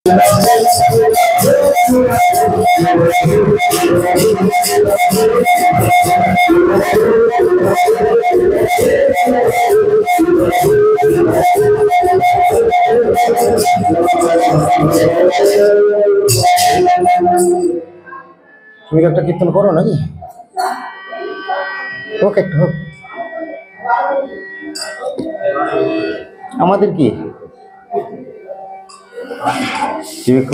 তুমি একটা কীর্তন করো নাকি? ওকে, একটু হোক। আমাদের কি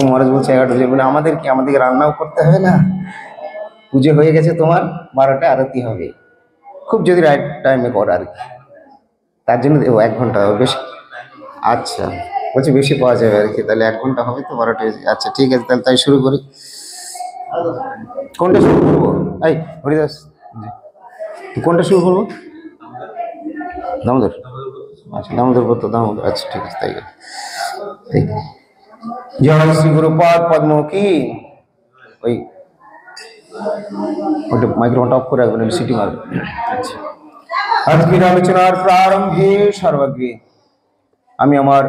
মহারাজ বলছে 11টা বলে আমাদের কি? আমাদেরকে রান্নাও করতে হবে না, পুজো হয়ে গেছে, তোমার 12টায় আরতি হবে, খুব যদি রাইট টাইমে করো আর কি। তার জন্য দেবো 1 ঘন্টা বেশি। আচ্ছা, বলছি বেশি পাওয়া যাবে আর কি, তাহলে 1 ঘন্টা হবে তো 12টায়। আচ্ছা ঠিক আছে, তাহলে তাই শুরু করি। কোনটা শুরু করবো? এই হরিদাস, কোনটা শুরু করবো? দামোদর। আচ্ছা দামোদর বলতো, দামোদর। আচ্ছা ঠিক আছে, তাই ঠিক। জয় শ্রী গুরুপাদ পদ্ম কি। ওই ওটা মাইক্রোফোনটা অফ করে রাখবেন, সিটি মারবে। আচ্ছা, আজকের আলোচনার প্রারম্ভে সর্বাগ্রে আমি আমার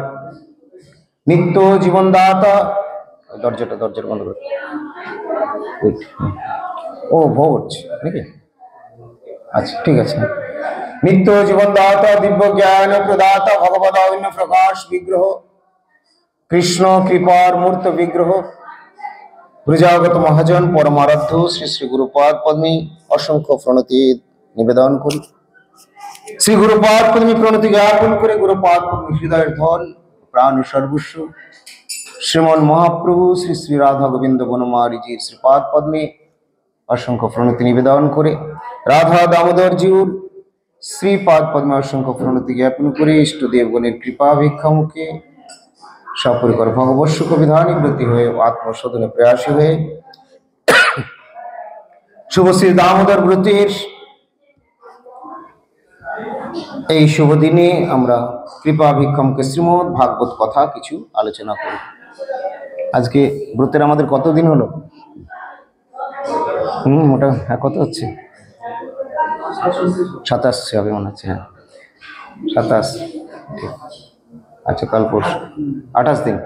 নিত্য জীবনদাতা, দরজাটা বন্ধ করে। ও ভোজ নাকি? আচ্ছা ঠিক আছে। নিত্য জীবনদাতা, দিব্য জ্ঞান প্রদাতা, ভগবত অভিন্ন প্রকাশ বিগ্রহ, কৃষ্ণ কৃপার মূর্ত বিগ্রহ, ব্রজাগত মহাজন পরমারাধ্য শ্রী শ্রী গুরুপাদ পদ্মী অসংখ্য প্রণতি নিবেদন করি। শ্রী গুরুপাদ পদ্মী প্রণতি জ্ঞাপন করে গুরুপাদ পদ্মী হৃদয়ের ধন প্রাণ সর্বস্ব শ্রীমন মহাপ্রভু শ্রী শ্রী রাধা গোবিন্দ বনমালীজির শ্রীপাদ পদ্মে অসংখ্য প্রণতি নিবেদন করে, রাধা দামোদর জিউর শ্রীপাদ পদ্মে অসংখ্য প্রণতি জ্ঞাপন করে, ইষ্টদেবগণের কৃপা ভিক্ষামুখে সপরিকর ভগবৎ সুখ বিধানে ব্রতী হয়ে আত্মশোধনে প্রয়াসী হয়ে শুভশ্রী দামোদর ব্রতের এই শুভ দিনে আমরা কৃপা ভিক্ষামুখে শ্রীমদ ভাগবত কথা কিছু আলোচনা করি। আজকে ব্রতের আমাদের কতদিন হলো? মোটা কত হচ্ছে? 27 হবে মনে হচ্ছে। হ্যাঁ 27। আচ্ছা কাল পরশু 28 দিন।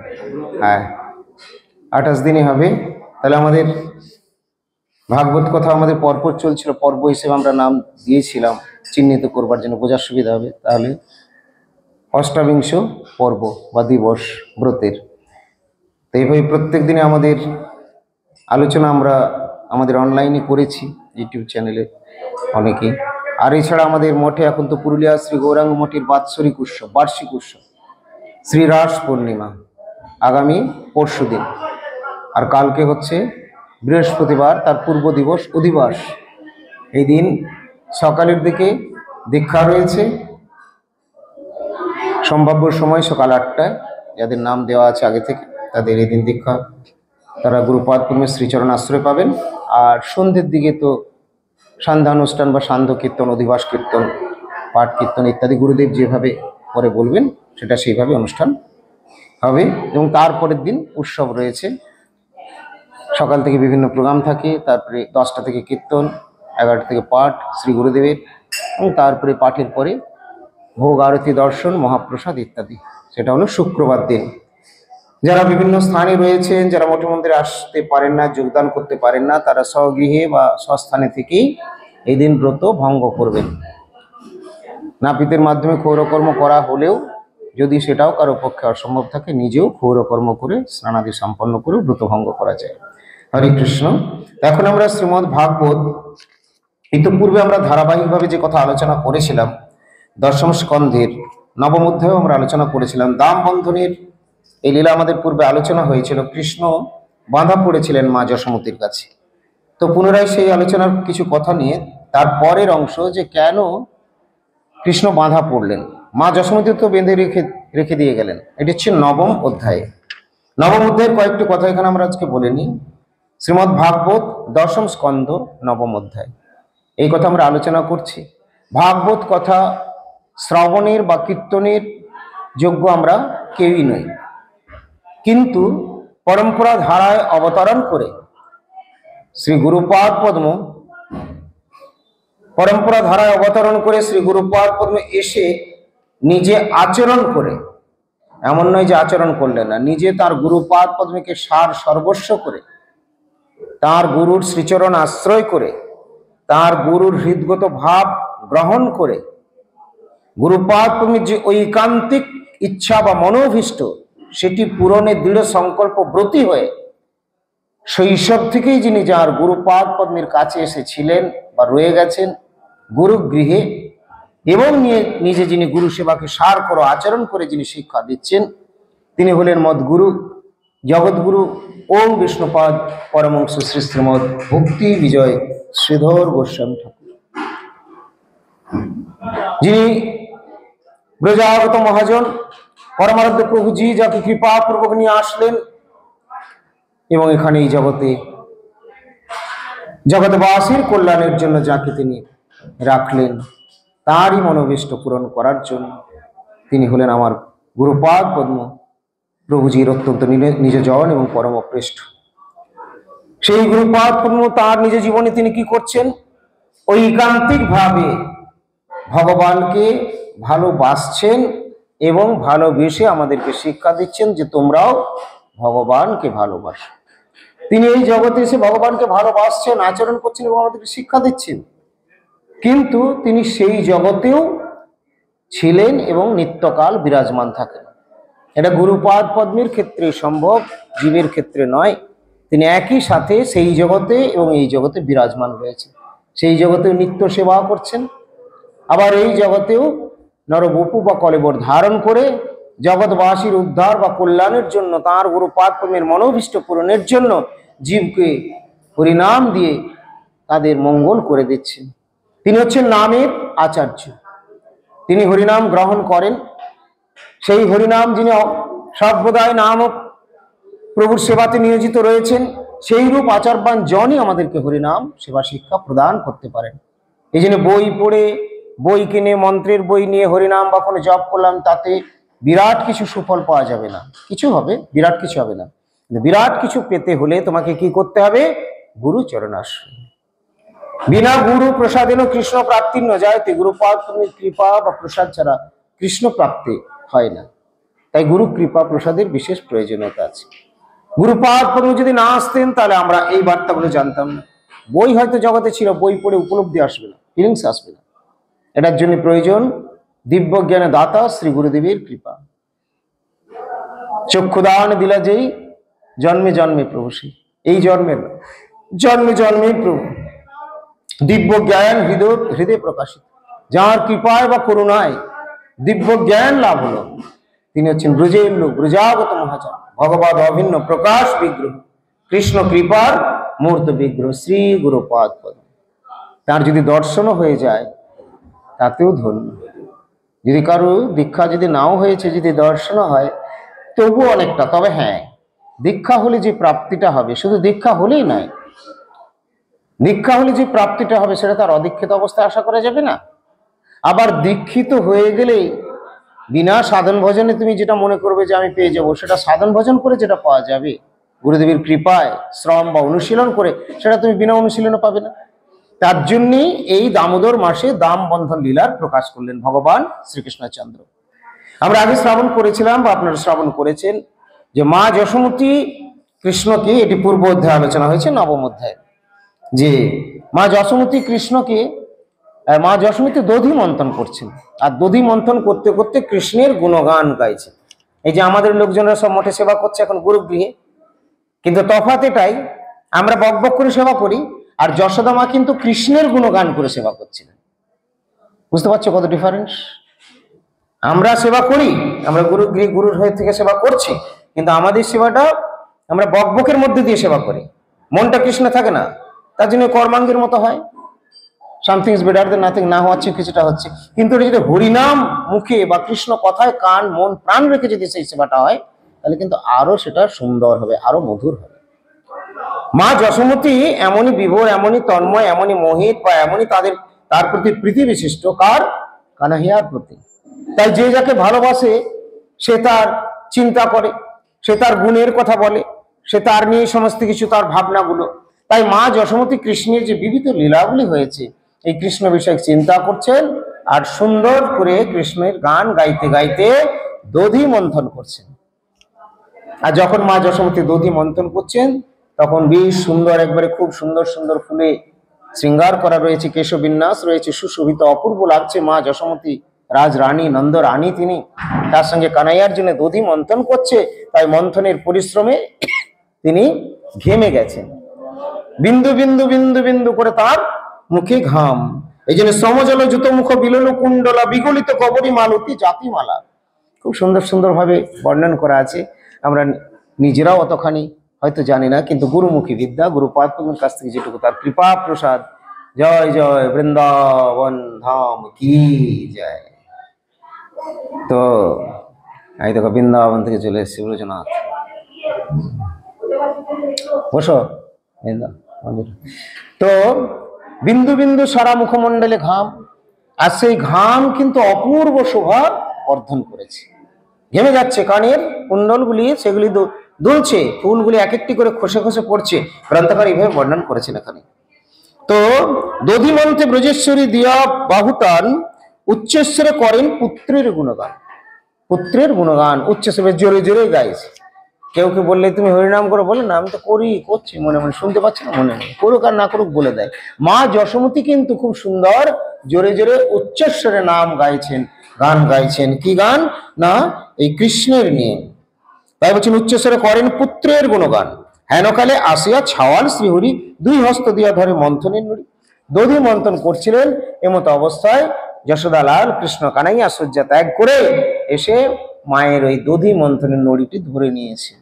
হ্যাঁ 28 দিনই হবে। তাহলে আমাদের ভাগবত কথা আমাদের পরপর চলছিল, পর্ব হিসেবে আমরা নাম দিয়েছিলাম চিহ্নিত করবার জন্য, বোঝার সুবিধা হবে। তাহলে অষ্টাবিংশ পর্ব বা দিবস ব্রতের। তো এইভাবে প্রত্যেক দিনে আমাদের আলোচনা আমরা আমাদের অনলাইনে করেছি, ইউটিউব চ্যানেলে অনেকেই। আর এছাড়া আমাদের মঠে এখন তো পুরুলিয়া শ্রী গৌরাঙ্গ মঠের বাৎসরিক উৎসব, বার্ষিক উৎসব শ্রী রাস পূর্ণিমা আগামী পরশু দিন, আর কালকে হচ্ছে বৃহস্পতিবার, তার পূর্ব দিবস অধিবাস। এই দিন সকালের দিকে দীক্ষা রয়েছে, সম্ভাব্য সময় সকাল 8টায়। যাদের নাম দেওয়া আছে আগে থেকে তাদের এই দিন দীক্ষা, তারা গুরুপাদ পদ্মের শ্রীচরণ আশ্রয় পাবেন। আর সন্ধ্যের দিকে তো সান্ধ্যা অনুষ্ঠান বা সান্ধ্য কীর্তন, অধিবাস কীর্তন, পাঠ কীর্তন ইত্যাদি গুরুদেব যেভাবে পরে বলবেন সেটা সেইভাবে অনুষ্ঠান হবে। এবং তারপরের দিন উৎসব রয়েছে, সকাল থেকে বিভিন্ন প্রোগ্রাম থাকে, তারপরে 10টা থেকে কীর্তন, 11টা থেকে পাঠ শ্রী গুরুদেবের, এবং তারপরে পাঠের পরে ভোগ আরতি, দর্শন, মহাপ্রসাদ ইত্যাদি। সেটা হলো শুক্রবার দিন। যারা বিভিন্ন স্থানে রয়েছেন, যারা মঠ মন্দিরে আসতে পারেন না, যোগদান করতে পারেন না, তারা স্বগৃহে বা স্বস্থানে থেকেই এই দিন ব্রত ভঙ্গ করবেন। নাপিতের মাধ্যমে ক্ষৌরকর্ম করা হলেও যদি সেটাও কারো পক্ষে অসম্ভব থাকে, নিজেও ক্ষৌরকর্ম করে স্নানাদি সম্পন্ন করে ব্রত ভঙ্গ করা যায়। হরে কৃষ্ণ। এখন আমরা শ্রীমদ ভাগবত, ইতিপূর্বে আমরা ধারাবাহিকভাবে যে কথা আলোচনা করেছিলাম, 10ম স্কন্ধের 9ম অধ্যায়েও আমরা আলোচনা করেছিলাম। দাম বন্ধনের এই লীলা আমাদের পূর্বে আলোচনা হয়েছিল। কৃষ্ণ বাঁধা পড়েছিলেন মা যশোমতীর কাছে। তো পুনরায় সেই আলোচনার কিছু কথা নিয়ে তার পরের অংশ, যে কেন কৃষ্ণ বাঁধা পড়লেন, মা যশোমতী তো বেঁধে রেখে দিয়ে গেলেন। এটি হচ্ছে 9ম অধ্যায়ে। 9ম অধ্যায়ের কয়েকটি কথা এখানে আমরা আজকে বলে নিই। শ্রীমদ্ ভাগবত 10ম স্কন্ধ 9ম অধ্যায়, এই কথা আমরা আলোচনা করছি। ভাগবত কথা শ্রবণের বা কীর্তনের যোগ্য আমরা কেউই নই, কিন্তু পরম্পরা ধারায় অবতরণ করে শ্রী গুরুপাদ পদ্ম, পরম্পরা ধারায় অবতরণ করে শ্রী গুরুপাদ পদ্ম এসে নিজে আচরণ করে এমন নয় যে আচরণ করলেন না, নিজে তার গুরুপাদ পদ্মকে সার সর্বস্ব করে, তার গুরুর শ্রীচরণ আশ্রয় করে, তার গুরুর হৃদগত ভাব গ্রহণ করে, গুরুপাদ পদ্মের যে ঐকান্তিক ইচ্ছা বা মনোভীষ্ট সেটি পূরণে দৃঢ় সংকল্প ব্রতী হয়ে শৈশব থেকেই যিনি যার গুরুপাদ পদ্মের কাছে এসেছিলেন বা রয়ে গেছেন গুরুগৃহে, এবং নিজে যিনি গুরু সেবাকে সার করো আচরণ করে যিনি শিক্ষা দিচ্ছেন, তিনি হলেন মদগুরু জগৎগুরু ওম বিষ্ণুপাদ পরমহংস শ্রী শ্রীমৎ ভক্তি বিজয় শ্রীধর গোস্বামী ঠাকুর, যিনি ব্রজাগত মহাজন পরমারাধ্য প্রভুজি যাকে কৃপা পূর্বক নিয়ে আসলেন এবং এখানে এই জগৎবাসীর কল্যাণের জন্য যাকে তিনি রাখলেন, তারই মনোভীষ্ট পূরণ করার জন্য তিনি হলেন আমার গুরুপাদ পদ্ম প্রভুজির অত্যন্ত নিজজন এবং পরম প্রেষ্ঠ। সেই গুরুপাদ পদ্ম তার নিজ জীবনে তিনি কি করছেন? ঐকান্তিক ভাবে ভগবানকে ভালোবাসছেন এবং ভালোবেসে আমাদেরকে শিক্ষা দিচ্ছেন যে তোমরাও ভগবানকে ভালোবাসো। তিনি এই জগতে এসে ভগবানকে ভালোবাসছেন, আচরণ করছেন এবং আমাদেরকে শিক্ষা দিচ্ছেন, কিন্তু তিনি সেই জগতেও ছিলেন এবং নিত্যকাল বিরাজমান থাকেন। এটা গুরুপাদ পদ্মের ক্ষেত্রে সম্ভব, জীবের ক্ষেত্রে নয়। তিনি একই সাথে সেই জগতে এবং এই জগতে বিরাজমান রয়েছে, সেই জগতেও নিত্য সেবা করছেন, আবার এই জগতেও নরবপু বা কলেবর ধারণ করে জগৎবাসীর উদ্ধার বা কল্যাণের জন্য তাঁর গুরুপাদ পদ্মের মনোভীষ্ট পূরণের জন্য জীবকে হরিনাম দিয়ে তাদের মঙ্গল করে দিচ্ছেন। তিনি হচ্ছেন নামের আচার্য, তিনি হরিনাম গ্রহণ করেন। সেই হরিনাম যিনি সর্বদাই নাম প্রভুর সেবাতে নিয়োজিত রয়েছেন, সেই রূপ আচারবান জনই আমাদেরকে হরিনাম সেবা শিক্ষা প্রদান করতে পারেন। এই জন্য বই পড়ে, বই কিনে, মন্ত্রের বই নিয়ে হরিনাম বা কোনো জপ করলাম, তাতে বিরাট কিছু সুফল পাওয়া যাবে না। কিছু হবে, বিরাট কিছু হবে না। বিরাট কিছু পেতে হলে তোমাকে কি করতে হবে? গুরু চরণাশ্রয়। বিনা গুরু প্রসাদেন কৃষ্ণ প্রাপ্তি ন যায়তে, গুরুপাদ কৃপা বা প্রসাদ ছাড়া কৃষ্ণ প্রাপ্তি হয় না। তাই গুরু কৃপা প্রসাদের বিশেষ প্রয়োজনীয়তা আছে। গুরুপাদ পদ্ম যদি না আসতেন তাহলে আমরা এই বার্তাগুলো জানতাম না। বই হয়তো জগতে ছিল, বই পড়ে উপলব্ধি আসবে না, ফিলিংস আসবে না। এটার জন্য প্রয়োজন দিব্য জ্ঞানের দাতা শ্রী গুরুদেবের কৃপা। চক্ষুদান দিলা যেই জন্মে জন্মে প্রভু, এই জন্মের জন্মে জন্মে প্রভু দিব্য জ্ঞান হৃদয় প্রকাশিত, যার কৃপায় বা করুণায় দিব্য জ্ঞান লাভ হলো, তিনি হচ্ছেন ব্রজের লোক, ব্রজাগত মহাজন, ভগবদ অভিন্ন প্রকাশ বিগ্রহ, কৃষ্ণ কৃপার মূর্ত বিগ্রহ শ্রী গুরুপাদ পদ্ম। তার যদি দর্শনও হয়ে যায় তাতেও ধন্য। যদি কারো দীক্ষা যদি নাও হয়েছে, যদি দর্শনও হয় তবু অনেকটা। তবে হ্যাঁ, দীক্ষা হলে যে প্রাপ্তিটা হবে, শুধু দীক্ষা হলেই নয়, দীক্ষা হলে যে প্রাপ্তিটা হবে সেটা তার অদীক্ষিত অবস্থায় আশা করা যাবে না। আবার দীক্ষিত হয়ে গেলেই বিনা সাধন ভজনে তুমি যেটা মনে করবে যে আমি পেয়ে যাবো, সেটা সাধন ভজন করে যেটা পাওয়া যাবে গুরুদেবের কৃপায় শ্রম বা অনুশীলন করে, সেটা তুমি বিনা অনুশীলনে পাবে না। তার জন্যই এই দামোদর মাসে দাম বন্ধন লীলার প্রকাশ করলেন ভগবান শ্রীকৃষ্ণচন্দ্র। আমরা আগে শ্রাবণ করেছিলাম বা আপনারা শ্রাবণ করেছেন যে মা যশোমতী কৃষ্ণকে, এটি পূর্ব অধ্যায়ে আলোচনা হয়েছে, নবম অধ্যায়, যে মা যশোমতী কৃষ্ণকে, মা যশোমতী দধি মন্থন করছেন, আর দধি মন্থন করতে করতে কৃষ্ণের গুণগান গাইছে। এই যে আমাদের লোকজনরা সব মঠে সেবা করছে এখন গুরুগৃহে, কিন্তু তফাৎ এটাই, আমরা বকবক করে সেবা করি, আর যশোদা মা কিন্তু কৃষ্ণের গুণগান করে সেবা করছিলেন। বুঝতে পারছো কত ডিফারেন্স? আমরা সেবা করি, আমরা গুরুগৃহে গুরুর হয়ে থেকে সেবা করছি, কিন্তু আমাদের সেবাটা আমরা বকবকের মধ্যে দিয়ে সেবা করি, মনটা কৃষ্ণ থাকে না, তার জন্য কর্মাঙ্গের মতো হয়। Something is better then nothing, না হচ্ছে কিছুটা হচ্ছে। কিন্তু এটা যদি হরিনাম মুখে বা কৃষ্ণ কথায় কান মন প্রাণ রেখে যদি সেই সেবাটা হয়, তাহলে কিন্তু আরো সেটা সুন্দর হবে, আরো মধুর হবে। মা যশোমতী এমনই বিভোর, এমনই তন্ময়, এমনই মোহিত বা এমনই তার প্রতি প্রীতি বিশিষ্ট, কার? কানাইয়ার প্রতি। তাই যে যাকে ভালোবাসে সে তার চিন্তা করে, সে তার গুণের কথা বলে, সে তার নিয়ে সমস্ত কিছু তার ভাবনাগুলো। তাই মা যশোমতী কৃষ্ণের যে বিবিধ লীলাগুলি হয়েছে, এই কৃষ্ণ বিষয়ক চিন্তা করছেন, আর সুন্দর করে কৃষ্ণের গান গাইতে গাইতে দধি মন্থন করছেন। আর যখন মা যশোমতী দধি মন্থন করছেন তখন বেশ সুন্দর, একবারে খুব সুন্দর সুন্দর ফুলে শৃঙ্গার করা রয়েছে, কেশবিন্যাস রয়েছে, সুশোভিত, অপূর্ব লাগছে মা যশোমতী, রাজরানী, নন্দ রানী তিনি, তার সঙ্গে কানাইয়ার জন্য দধি মন্থন করছে। তাই মন্থনের পরিশ্রমে তিনি ঘেমে গেছেন, বিন্দু বিন্দু বিন্দু বিন্দু করে তার মুখে ঘাম। এই জন্য সমজল জুত মুখ বিলল কুণ্ডলা বিগলিত কবরী মালতী জাতিমালা, খুব সুন্দর সুন্দর ভাবে বর্ণন করা আছে। আমরা নিজেরাও অতখানি হয়তো জানি না, কিন্তু গুরুমুখী বিদ্যা, গুরুপাদপদ্মের কাছ থেকে যেটুকু, তার কৃপা প্রসাদ। জয় জয় বৃন্দাবন ধাম কি জয়। তো এই দেখো বৃন্দাবন থেকে চলে এসেছি ব্রজনাথ, বসো। তো বিন্দু বিন্দু সারা মুখমণ্ডলে ঘাম, আর সেই ঘাম কিন্তু অপূর্ব শোভা বর্ধন করেছে। ঘেমে যাচ্ছে, কানের কুণ্ডলগুলি সেগুলি দুলছে, ফুলগুলি এক একটি করে খসে খসে পড়ছে। গ্রন্থকার এইভাবে বর্ণন করেছেন এখানে। তো দধিমন্থে ব্রজেশ্বরী দিয়া বাহুটান উচ্চস্বরে করেন পুত্রের গুণগান। পুত্রের গুণগান উচ্চস্বরে জোরে জোরে গাইছে। কেউ কেউ বললে তুমি হরিনাম করো, বলে না আমি তো করছি মনে মনে, শুনতে পাচ্ছি না মনে নেই, করুক আর না করুক বলে দেয়। মা যশোমতী কিন্তু খুব সুন্দর জোরে জোরে উচ্চস্বরে নাম গাইছেন, গান গাইছেন। কি গান? না এই কৃষ্ণের নিয়ে। তাই বলছেন উচ্চস্বরে করেন পুত্রের গুণগান। হেনকালে আসিয়া ছাওয়াল শ্রীহরি দুই হস্ত দিয়া ধরে মন্থনের নুড়ি। দধি মন্থন করছিলেন, এমতো অবস্থায় যশোদালাল কৃষ্ণ কানাইয়া শয্যা ত্যাগ করে এসে মায়ের ওই দধি মন্থনের নড়িটি ধরে নিয়েছে।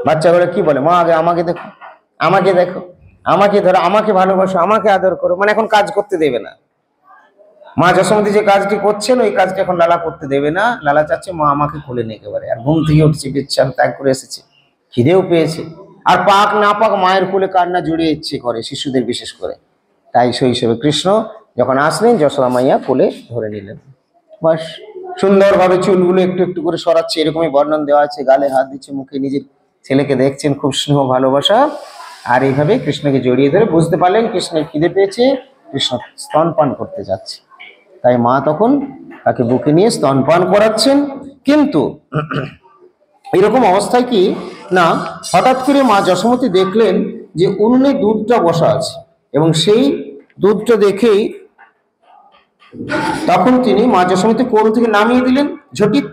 বাচ্চাগুলো কি বলে, মা আগে আমাকে দেখো, আমাকে দেখো, আমাকে ধরো, আমাকে ভালোবাসো, আমাকে আদর করো। মানে এখন কাজ করতে দেবে না। মা যশোমতী যে কাজটি করছেন ওই কাজটি এখন লালা করতে দেবে না। লালা চাচ্ছে মা আমাকে কোলে নিয়ে, একেবারে। আর ঘুম থেকে উঠছে, বিচ্ছান ত্যাগ করে এসেছে, খিদেও পেয়েছে, আর পাক না পাক মায়ের কোলে কান্না জড়িয়ে ইচ্ছে করে, শিশুদের বিশেষ করে। তাই সেই হিসেবে কৃষ্ণ যখন আসলেন যশোদা মাইয়া কোলে ধরে নিলেন। বাস সুন্দরভাবে চুলগুলো একটু একটু করে সরাচ্ছে, এরকমই বর্ণন দেওয়া আছে। গালে হাত দিচ্ছে, মুখে নিজের ছেলেকে দেখছেন, খুব স্নেহ ভালোবাসা। আর এইভাবে কৃষ্ণকে জড়িয়ে ধরে বুঝতে পারলেন কৃষ্ণের খিদে পেয়েছে, কৃষ্ণ স্তনপান করতে যাচ্ছে। তাই মা তখন তাকে বুকে নিয়ে স্তনপান করাচ্ছেন। কিন্তু এরকম অবস্থায় কি না, হঠাৎ করে মা যশোমতী দেখলেন যে উনুনে দুধটা বসা আছে, এবং সেই দুধটা দেখেই তখন তিনি মা যশোমতী কোল থেকে নামিয়ে দিলেন ঝটিক,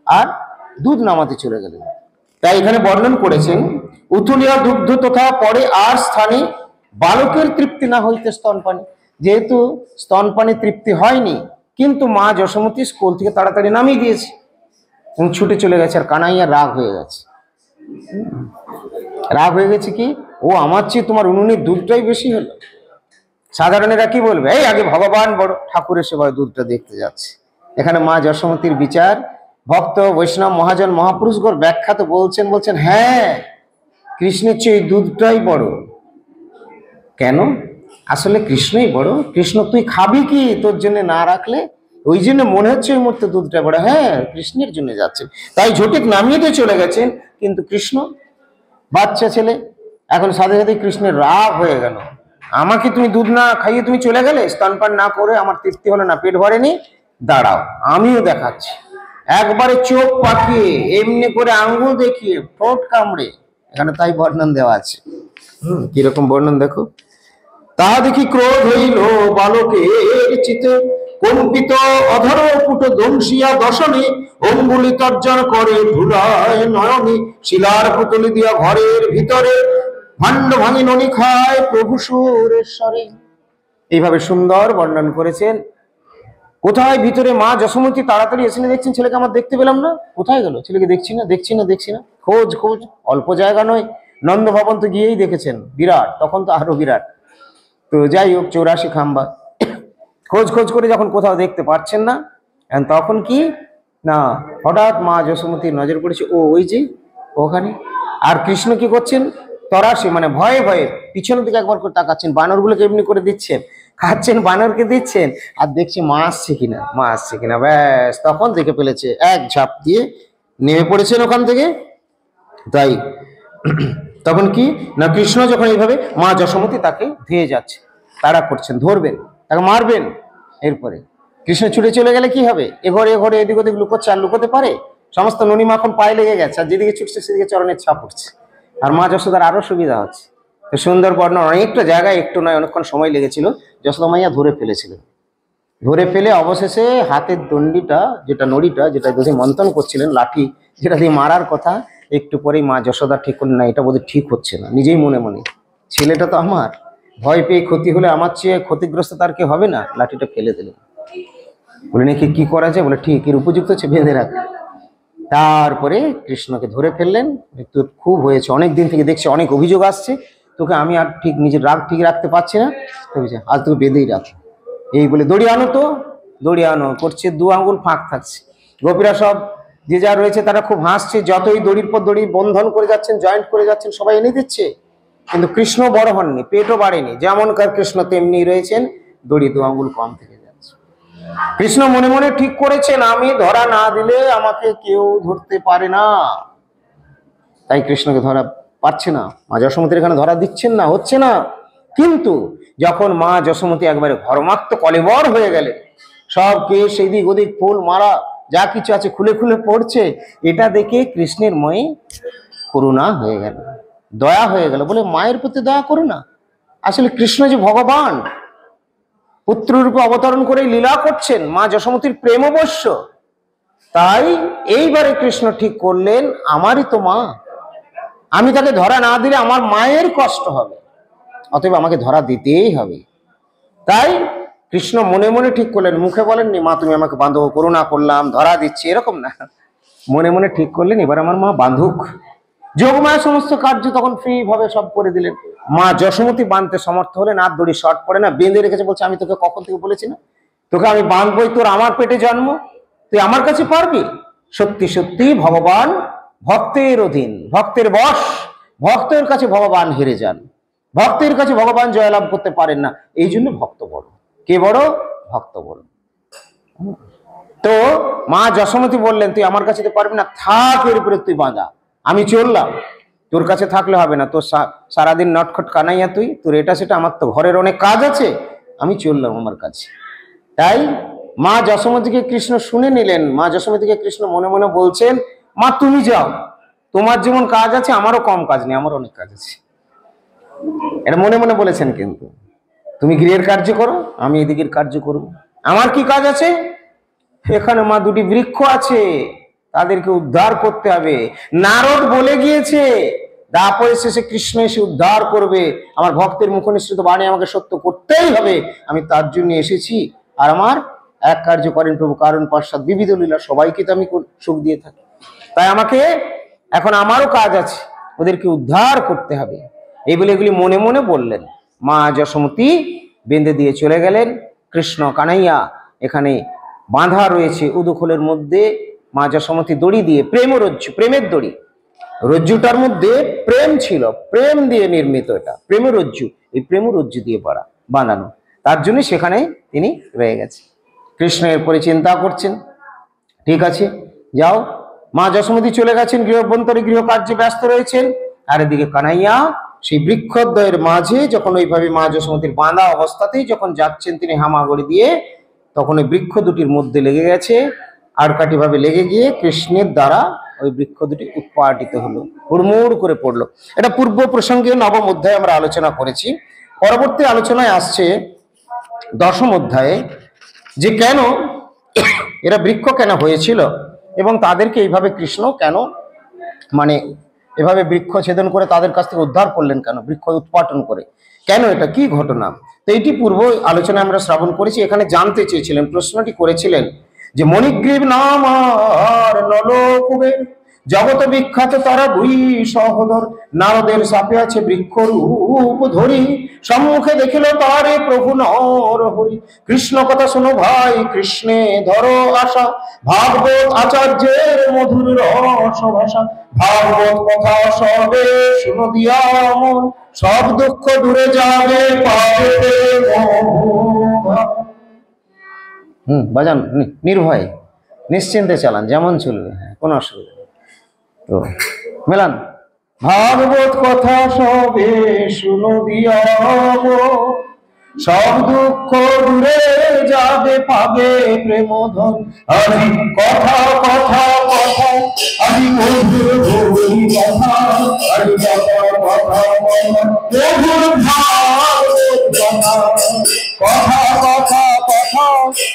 আর দুধ নামাতে চলে গেলেন। তাই এখানে বর্ণন করেছেন উথুলিয়া দুগ্ধ তথা পরে আর স্থানে বালকের তৃপ্তি না হইতে স্তনপানে। যেহেতু স্তনপানে তৃপ্তি হয়নি, কিন্তু মা যশোমতী কোল থেকে তাড়াতাড়ি নামিয়ে দিয়েছে এবং ছুটে চলে গেছে। আর কানাইয়া রাগ হয়ে গেছে। রাগ হয়ে গেছে কি, ও আমার চেয়ে তোমার উনুনের দুধটাই বেশি হলো। সাধারণেরা কি বলবে, এই আগে ভগবান বড়, ঠাকুরের সেবায় দুধটা দেখতে যাচ্ছে। এখানে মা যশোমতীর বিচার। ভক্ত বৈষ্ণব মহাজন মহাপুরুষগণ ব্যাখ্যা তো বলছেন হ্যাঁ কৃষ্ণের চেয়ে এই দুধটাই বড়। কেন? আসলে কৃষ্ণই বড়। কৃষ্ণ তুই খাবি কি তোর জন্য না রাখলে? ওই জন্য মনে হচ্ছে ওই মুহূর্তে দুধটা বড়। হ্যাঁ কৃষ্ণের জন্য যাচ্ছে, তাই ঝটিক নামিয়ে দিয়ে চলে গেছেন। কিন্তু কৃষ্ণ বাচ্চা ছেলে, এখন সাথে সাথে কৃষ্ণের রাগ হয়ে গেল। আমাকে তুমি দুধ না খাইয়ে তুমি চলে গেলে, স্তনপান না করে, আমার তৃপ্তি হলো না, পেট ভরেনি, দাঁড়াও আমিও দেখাচ্ছি। একবারে চোখ পাকিয়ে এমনি করে আঙ্গুল দেখিয়ে ঠোঁট কামড়ে, এখানে তাই বর্ণন দেওয়া আছে। কিরকম বর্ণন দেখো। তা দেখি ক্রোধ হইল বালকের চিতে, কম্পিত অধর পুট দংশিয়া দশনে, অঙ্গুলি তর্জন করে ধুলায় নয়নে, শিলার পুতুলি দিয়া ঘরের ভিতরে, ভাণ্ড ভাঙি ননি খায় প্রভু সুরেশ্বরে। এইভাবে সুন্দর বর্ণন করেছেন। কোথায় ভিতরে মা যশোমতী তাড়াতাড়ি এসে দেখছেন ছেলেকে আমার দেখতে পেলাম না, কোথায় গেল ছেলেকে, দেখছি না। খোঁজ অল্প জায়গা নয়, নন্দ ভবন তো গিয়েই দেখেছেন, বিরাট, তখন তো আরো বিরাট। তো যাই হোক 84 খাম্বা, খোঁজ করে যখন কোথাও দেখতে পাচ্ছেন না, তখন কি না হঠাৎ মা যশোমতীর নজর পড়েছে, ওই যে ওখানে। আর কৃষ্ণ কি করছেন, তরাসে মানে ভয়ে ভয়ে পিছনের দিকে একবার করে তাকাচ্ছেন, বানরগুলোকে এমনি করে দিচ্ছেন, খাচ্ছেন, বানরকে দিচ্ছেন, আর দেখছি মা আসছে কিনা। ব্যাস তখন দেখে ফেলেছে, এক ঝাঁপ দিয়ে নেমে পড়েছেন ওখান থেকে। তাই তখন কি না, কৃষ্ণ যখন এইভাবে মা যশোমতী তাকে ধেয়ে যাচ্ছে, তাড়া করছেন, ধরবেন, তাকে মারবেন। এরপরে কৃষ্ণ ছুটে চলে গেলে কি হবে? এ ঘরে এদিক ওদিক লুকোচ্ছে, আর লুকোতে পারে? সমস্ত ননি মাখন পায়ে লেগে গেছে, আর যেদিকে ছুটছে সেদিকে চরণের ছাপ উঠছে। আর মা যশোদার আরো সুবিধা হচ্ছে। তো সুন্দর বর্ণনা, অনেকটা জায়গায়, একটু নয় অনেকক্ষণ সময় লেগেছিল। যশোদা মাইয়া ধরে ফেলেছিলেন, ধরে ফেলে অবশেষে হাতের দণ্ডিটা, যেটা নড়িটা, যেটা বুঝে মন্থন করছিলেন, লাঠি যেটা দিয়ে মারার কথা, একটু পরেই মা যশোদা ঠিক করলেন, না এটা বোধহয় ঠিক হচ্ছে না। নিজেই মনে মনে, ছেলেটা তো আমার, ভয় পেয়ে ক্ষতি হলে আমার চেয়ে ক্ষতিগ্রস্ত তার কে হবে না। লাঠিটা ফেলে দিলেন, বলে নাকি কি করা যায়? বলে ঠিক, এর উপযুক্ত হচ্ছে বেঁধে রাখ। তারপরে কৃষ্ণকে ধরে ফেললেন। তোর খুব হয়েছে, অনেক দিন থেকে দেখছি অনেক অভিযোগ আসছে, তোকে আমি আর ঠিক নিজের রাগ ঠিক রাখতে পারছি না, তবে আজ তোকে বেঁধেই রাখ। এই বলে দড়ি আনো, তো দড়ি আনো করছে, 2 আঙ্গুল ফাঁক থাকছে। গোপীরা সব যে যা রয়েছে তারা খুব হাসছে, যতই দড়ির পর দড়ি বন্ধন করে যাচ্ছেন, জয়েন্ট করে যাচ্ছেন, সবাই এনে দিচ্ছে। কিন্তু কৃষ্ণ বড় হননি, পেটও বাড়েনি, যেমনকার কৃষ্ণ তেমনি রয়েছেন, দড়ি 2 আঙ্গুল কম থেকে যাচ্ছে। কৃষ্ণ মনে মনে ঠিক করেছেন, আমি ধরা না দিলে আমাকে কেউ ধরতে পারে না। তাই কৃষ্ণকে ধরা পারছে না, মা যশোমতীর এখানে ধরা দিচ্ছেন না, হচ্ছে না। কিন্তু যখন মা যশোমতী একবারে ঘর্মাক্ত কলেবর হয়ে গেলেন, সব কেশ এদিক ওদিক ফুল মারা যা কিছু আছে খুলে খুলে পড়ছে, এটা দেখে কৃষ্ণের মনে করুণা হয়ে গেল, দয়া হয়ে গেল। বলে মায়ের প্রতি দয়া করো না, আসলে কৃষ্ণ যে ভগবান, পুত্ররূপে অবতরণ করে লীলা করছেন, মা যশোমতীর প্রেম অবশ্য। তাই এইবারে কৃষ্ণ ঠিক করলেন, আমারই তো মা, আমি তাকে ধরা না দিলে আমার মায়ের কষ্ট হবে, অতএব আমাকে ধরা দিতেই হবে। তাই কৃষ্ণ মনে মনে ঠিক করলেন, মুখে বলেননি মা তুমি আমাকে বাঁধো, করুণা করলাম ধরা দিচ্ছি, এরকম না। মনে মনে ঠিক করলেন এবার আমার মা বাঁধুক। যোগমায়া সমস্ত কার্য তখন ফ্রি ভাবে সব করে দিলেন। মা যশোমতী বাঁধতে সমর্থ হলেন, আর দড়ি শর্ট পড়ে না, বেঁধে রেখেছে। বলছে আমি তোকে কখন থেকে বলেছি না, তোকে আমি বাঁধবই, তোর আমার পেটে জন্ম, তুই আমার কাছে পারবি? সত্যি সত্যি ভগবান ভক্তের অধীন, ভক্তের বশ, ভক্তের কাছে ভগবান হেরে যান, ভক্তের কাছে ভগবান জয়লাভ করতে পারেন না। এই জন্য ভক্ত বড়। কে বড়? ভক্ত বড়। তো মা যশোমতী বললেন তুই আমার কাছে তো পারবি না, থাক এর উপরে তুই বাঁধা, আমি চললাম, তোর কাছে থাকলে হবে না, তোর সারাদিন নটখট কানাইয়া তুই, তোর এটা সেটা, আমার তো ঘরের অনেক কাজ আছে, আমি চললাম আমার কাছে। তাই মা যশোমতীকে কৃষ্ণ শুনে নিলেন। মা যশোমতীকে কৃষ্ণ মনে মনে বলছেন, মা তুমি যাও, তোমার যেমন কাজ আছে আমারও কম কাজ নেই, আমার অনেক কাজ আছে। এটা মনে মনে বলেছেন, কিন্তু তুমি গৃহের কার্য করো, আমি এদিকের কার্য করব। আমার কি কাজ আছে? এখানে মা 2টি বৃক্ষ আছে, তাদেরকে উদ্ধার করতে হবে। নারদ বলে গিয়েছে দাপর শেষে কৃষ্ণ এসে উদ্ধার করবে, আমার ভক্তের মুখ নিঃসৃত বাণী আমাকে সত্য করতেই হবে, আমি তার জন্য এসেছি। আর আমার এক কার্য করেন প্রভু, কারণ পশ্চাৎ বিবিধ লীলা, সবাইকে তো আমি সুখ দিয়ে থাকি। তাই আমাকে এখন আমারও কাজ আছে, ওদেরকে উদ্ধার করতে হবে। এই বলে এগুলি মনে মনে বললেন। মা যশোমতী বেঁধে দিয়ে চলে গেলেন। কৃষ্ণ কানাইয়া এখানে বাঁধা রয়েছে উদুখোলের মধ্যে। মা যশোমতী দড়ি দিয়ে, প্রেম রজ্জু, প্রেমের দড়ি, রজ্জুটার মধ্যে প্রেম ছিল, প্রেম দিয়ে নির্মিত, এটা প্রেম রজ্জু, এই প্রেম রজ্জু দিয়ে বানানো, তার জন্য সেখানে তিনি রয়ে গেছে। কৃষ্ণ এরপরে চিন্তা করছেন, ঠিক আছে যাও। মা যশোমতী চলে গেছেন, গৃহবন্তরে গৃহকার্যে ব্যস্ত রয়েছেন। আর এদিকে কানাইয়া সেই বৃক্ষদ্বয়ের মাঝে যখন ওইভাবে মা যশোমতীর বাঁধা অবস্থাতেই যখন যাচ্ছেন তিনি হামাগুড়ি দিয়ে, তখন ওই বৃক্ষ দুটির মধ্যে লেগে গেছে, আড়কাঠি ভাবে লেগে গিয়ে কৃষ্ণের দ্বারা ওই বৃক্ষ দুটি উৎপাটিত হলো, হুড়মুড় করে পড়লো। এটা পূর্ব প্রসঙ্গে 9ম অধ্যায়ে আমরা আলোচনা করেছি। পরবর্তী আলোচনায় আসছে 10ম অধ্যায়ে, যে কেন এরা বৃক্ষ কেন হয়েছিল এবং তাদেরকে এইভাবে কৃষ্ণ কেন মানে এভাবে বৃক্ষ ছেদন করে তাদের কাছ থেকে উদ্ধার করলেন, কেন বৃক্ষ উৎপাটন করে, কেন, এটা কি ঘটনা। তো এইটি পূর্ব আলোচনায় আমরা শ্রবণ করেছি। এখানে জানতে চেয়েছিলেন, প্রশ্নটি করেছিলেন যে মণিগ্রীব নাম আর নলকুবের জগত বিখ্যাত তারা 2 সহোদর, নারদের সাপে আছে বৃক্ষ রূপ ধরি, সম্মুখে দেখিল তারে প্রভু নর হরি। কৃষ্ণ কথা শোনো ভাই, কৃষ্ণে ধরো আশা, ভাগবত আচার্যের মধুর রস ভাষা, ভাগবত কথা সবে শুনো দিয়া মন, সব দুঃখ দূরে যাবে পাবে বাজান, নির্ভয়ে নিশ্চিন্তে চালান, যেমন চলবে, কোনো অসুবিধা নেই। তো মেলান, ভাগবত কথা সবে শুনো দিয়া সব দুঃখ দূরে যাবে পাবে প্রেম ধন। আজি কথা কথা কথা, আজি মধুর ভুলি কথা, আজি কথা কথা মধুর ভাব কথা, কথা কথা কথা,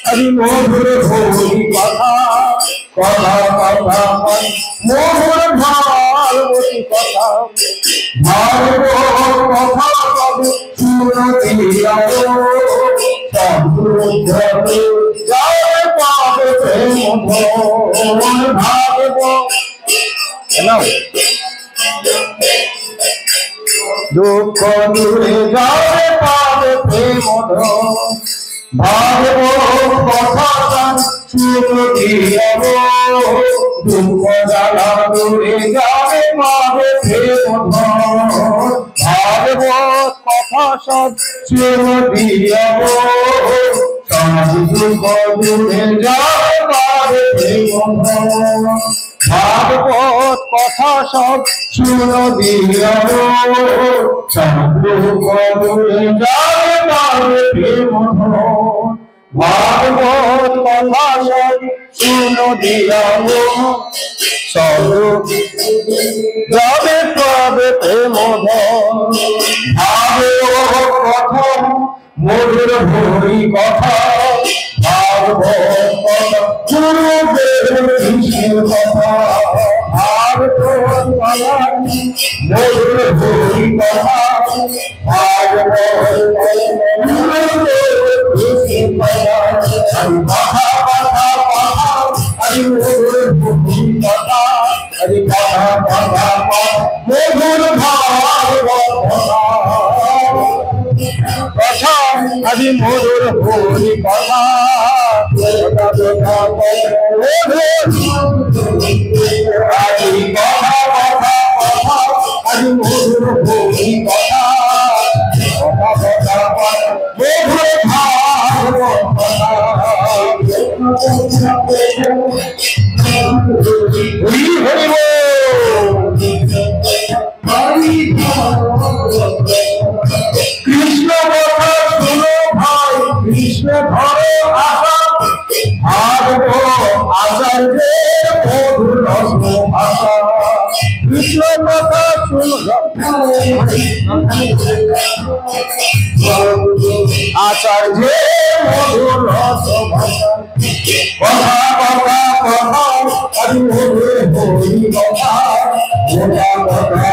আজি মধুর ভুলি কথা, কথা কথা মধুর ভাবতী কথা। ভারত কথা কবে শুনতে যাবে পাবে প্রেম ধন। ভারত দুঃখ দূরে যাবে পাবে প্রেম ধন। ভারত কথা শুনতে দুঃখ জ্বালা দূরে যাবে পাবে প্রেম ধন। ভাগবত কথা সব শুনতে সব দুঃখ দূরে যাবে পাবে প্রেম ধন। ভাগবত কথা সব শুনতে সব দুঃখ দূরে যাবে পাবে প্রেম ধন। ভাগবত কথা সব শুনতে সব যাবে পাবে প্রেম ধন। ভাগবত কথা মধুর ভরি কথা, ভাগবত কথা কৃষ্ণের কথা। ভাগবত কথা মধুর ভরি কথা, ভাগবত কৃষ্ণের কথা। কথা কথা কথা, আমি মধুর ভরি কথা, আমি কথা কথা মধুর ভাগবত কথা, আজি মধুর ভরি কথা, আজি কথা কথা কথা, আজি মধুর ভরি কথা, কথা কথা মধুর ভাগবত কথা। হরি হরি কৃষ্ণ কথা শুনো ভাই, কৃষ্ণ ধরো আশা, ভাগবত আচার্যের মধুর রত্ন ভাষা। কৃষ্ণ কথা শুনো আচার্যের মধুর রত্ন ভাষা। কথা কথা কথা, আমি মধুর হরি কথা, কথা কথা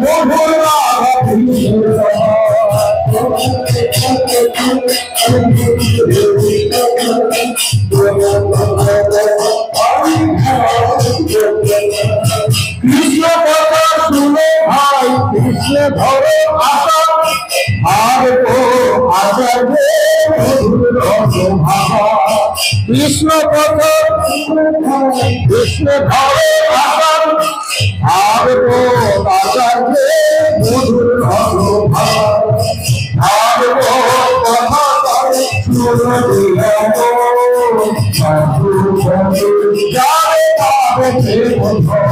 মধুর রাধা কৃষ্ণের কথা। কৃষ্ণ কথা শুনে ভাই, কৃষ্ণ ধরো আশা, ভাগবত আচার্যের মধুর রত্ন ভাষা। কৃষ্ণ কথা কৃষ্ণ ধরো আশা, ভাগবত আচার্যের মধুর রত্ন ভাষা। ভাগবত কথা শুনতে যাবে পাবে প্রেম ধন।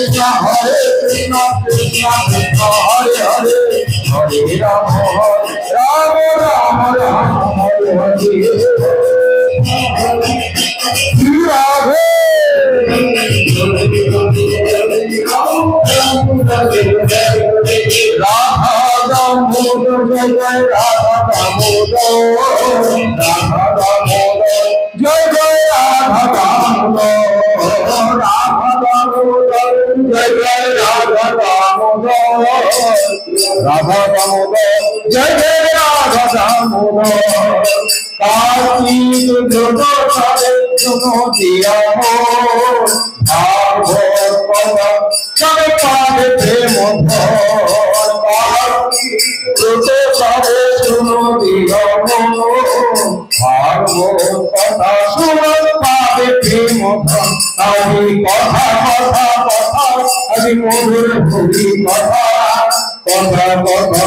কথা হরে কৃষ্ণ কৃষ্ণ কৃষ্ণ হরে হরে, হরে রাম রাম রাম রাম হরে হরে। রাধে রাধা দামোদর জয় জয় রাধা দামোদর, রাধা দামোদর জয় জয় রাধা দামোদর, রাধা দামোদর জয় জয় রাধা দামোদর, রাধা দামোদর জয় জয় রাধা দামোদর। কার্তিক জগৎ দিয়া ভাগবত কথা সবে পাবে প্রেম ধন। কার্তিক জগৎ কথা সুরত পাবে প্রেম ধন আমি কথা কথা কথা আজি মধুর ভুলি কথা কথা কথা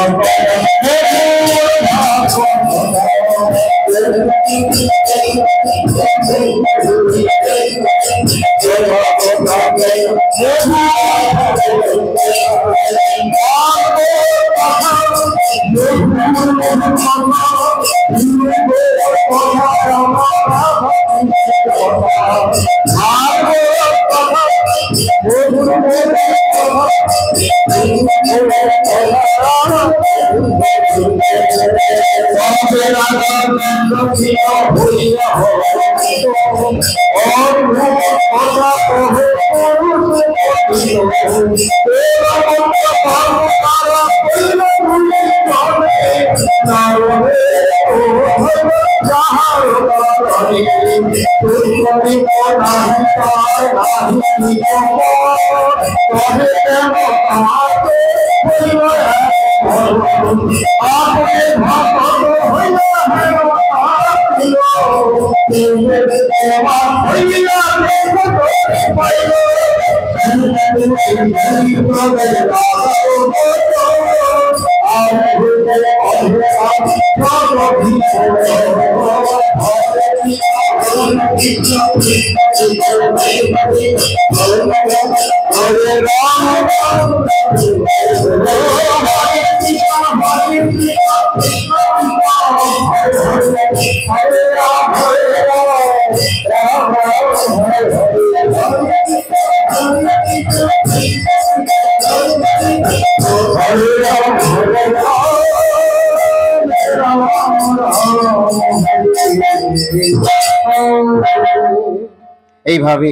এইভাবে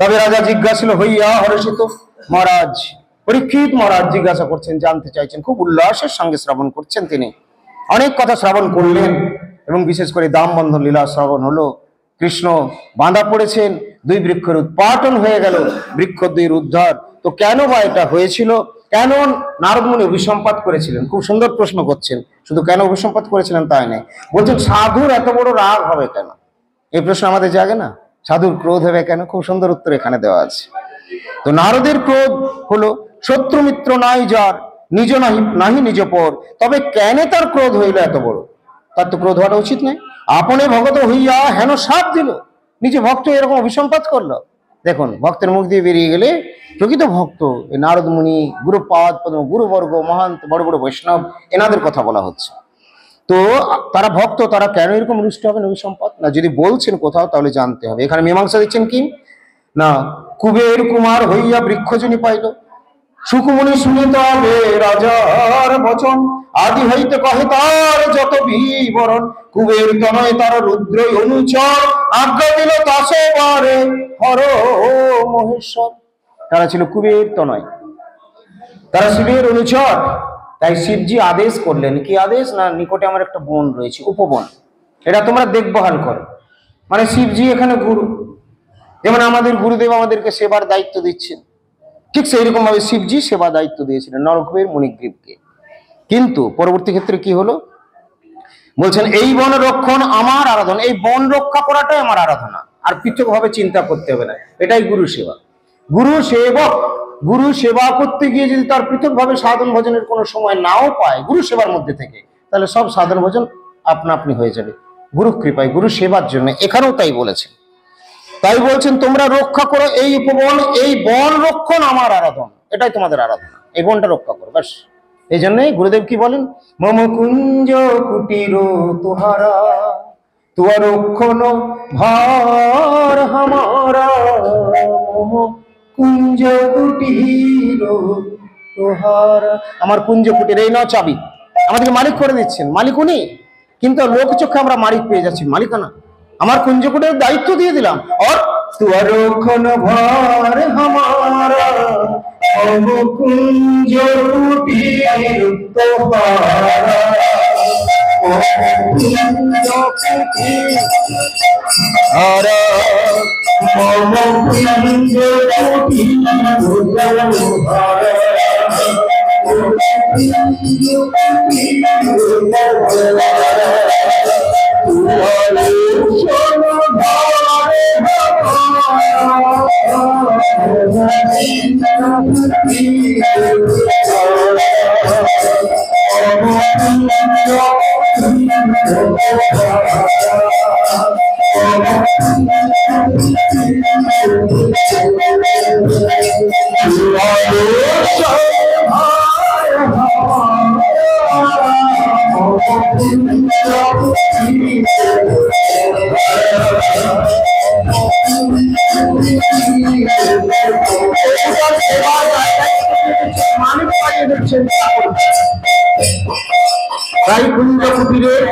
তবে রাজা জিজ্ঞাসিল হইয়া হর্ষিত মহারাজ পরীক্ষিত মহারাজ জিজ্ঞাসা করছেন, জানতে চাইছেন, খুব উল্লাসের সঙ্গে শ্রবণ করছেন। তিনি অনেক কথা শ্রবণ করলেন এবং বিশেষ করে দাম বন্ধন লীলা শ্রবণ হলো। কৃষ্ণ বাঁধা পড়েছেন, দুই বৃক্ষের উৎপাটন হয়ে গেল, বৃক্ষ দুইয়ের উদ্ধার। তো কেন বা এটা হয়েছিল? কেন নারদ মুনি অভিসম্পাত করেছিলেন? খুব সুন্দর প্রশ্ন করছেন। শুধু কেন অভিসম্পাত করেছিলেন তাই নয়, বলছেন সাধুর এত বড় রাগ হবে কেন? এই প্রশ্ন আমাদের জাগে না? সাধুর ক্রোধ হবে কেন? খুব সুন্দর উত্তর এখানে দেওয়া আছে। তো নারদের ক্রোধ হলো শত্রু মিত্র নাই যার, নিজ নাহি নিজ পর, তবে কেন তার ক্রোধ হইল এত বড়? তার তো ক্রোধ হওয়া উচিত নয়। আপনে ভগত হইয়া হেন সাপ দিল, নিজে ভক্ত এরকম অভিসম্পাত করলো। দেখুন, ভক্তের মুখ দিয়ে বেরিয়ে গেলে প্রকৃত ভক্ত এই নারদ মুনি, গুরুপাদ পদ্ম, গুরুবর্গ, মহান্ত, বড় বড় বৈষ্ণব, এনাদের কথা বলা হচ্ছে। তো তারা ভক্ত, তারা কেন এরকম রুষ্ট হবেন অভিসম্পাত? না, যদি বলছেন কোথাও তাহলে জানতে হবে। এখানে মীমাংসা দিচ্ছেন কি না, কুবের কুমার হইয়া বৃক্ষজনী পাইল, সুকুমনি শুনে তবে রাজার বচন, আদি হইতে কহে তার যত বিবরণ, কুবের তনয় তার রুদ্রই অনুচর, আজ্ঞা দিল তাসে বারে হর মহেশ্বর। তারা ছিল কুবের তনয়, তারা শিবের অনুচর। তাই শিবজি আদেশ করলেন, কি আদেশ? না, নিকটে আমার একটা বন রয়েছে, উপবন, এটা তোমরা দেখভাল করো। মানে শিবজি এখানে গুরু, যেমন আমাদের গুরুদেব আমাদেরকে সেবার দায়িত্ব দিচ্ছেন, ঠিক সেই রকম ভাবে শিবজি সেবা দায়িত্ব দিয়েছিলেন নরকুবের মণিগ্রীবকে। কিন্তু পরবর্তী ক্ষেত্রে কি হলো? বলছেন এই বন রক্ষণ আমার আরাধনা, এই বন রক্ষা করাটাই আমার আরাধনা, আর পৃথক ভাবে চিন্তা করতে হবে না। এটাই গুরু সেবা। গুরু সেবক গুরু সেবা করতে গিয়ে যদি তার পৃথক ভাবে সাধন ভজনের কোনো সময় নাও পায় গুরু সেবার মধ্যে থেকে, তাহলে সব সাধন ভজন আপনা আপনি হয়ে যাবে গুরু কৃপায়, গুরু সেবার জন্য। এখানেও তাই বলেছেন। তাই বলছেন তোমরা রক্ষা করো এই উপবন, এই বন রক্ষণ আমার আরাধনা, এটাই তোমাদের আরাধনা, এই বনটা রক্ষা করো, ব্যাস। এই জন্যই গুরুদেব কি বলেন, মম কুঞ্জ কুটির তুহারা, তুয়া রক্ষণ ভার হামারা, মম কুঞ্জ কুটির তুহারা। আমার কুঞ্জ কুটির, এই নাও চাবি, আমাদেরকে মালিক করে দিচ্ছেন। মালিক উনি, কিন্তু লোক চোখে আমরা মালিক পেয়ে যাচ্ছি, মালিকানা। আমার কুঞ্জ কুটিরের দায়িত্ব দিয়ে দিলাম, আর তুয়া রক্ষণ ভার হামারা, মম কুঞ্জ কুটির তুহারা,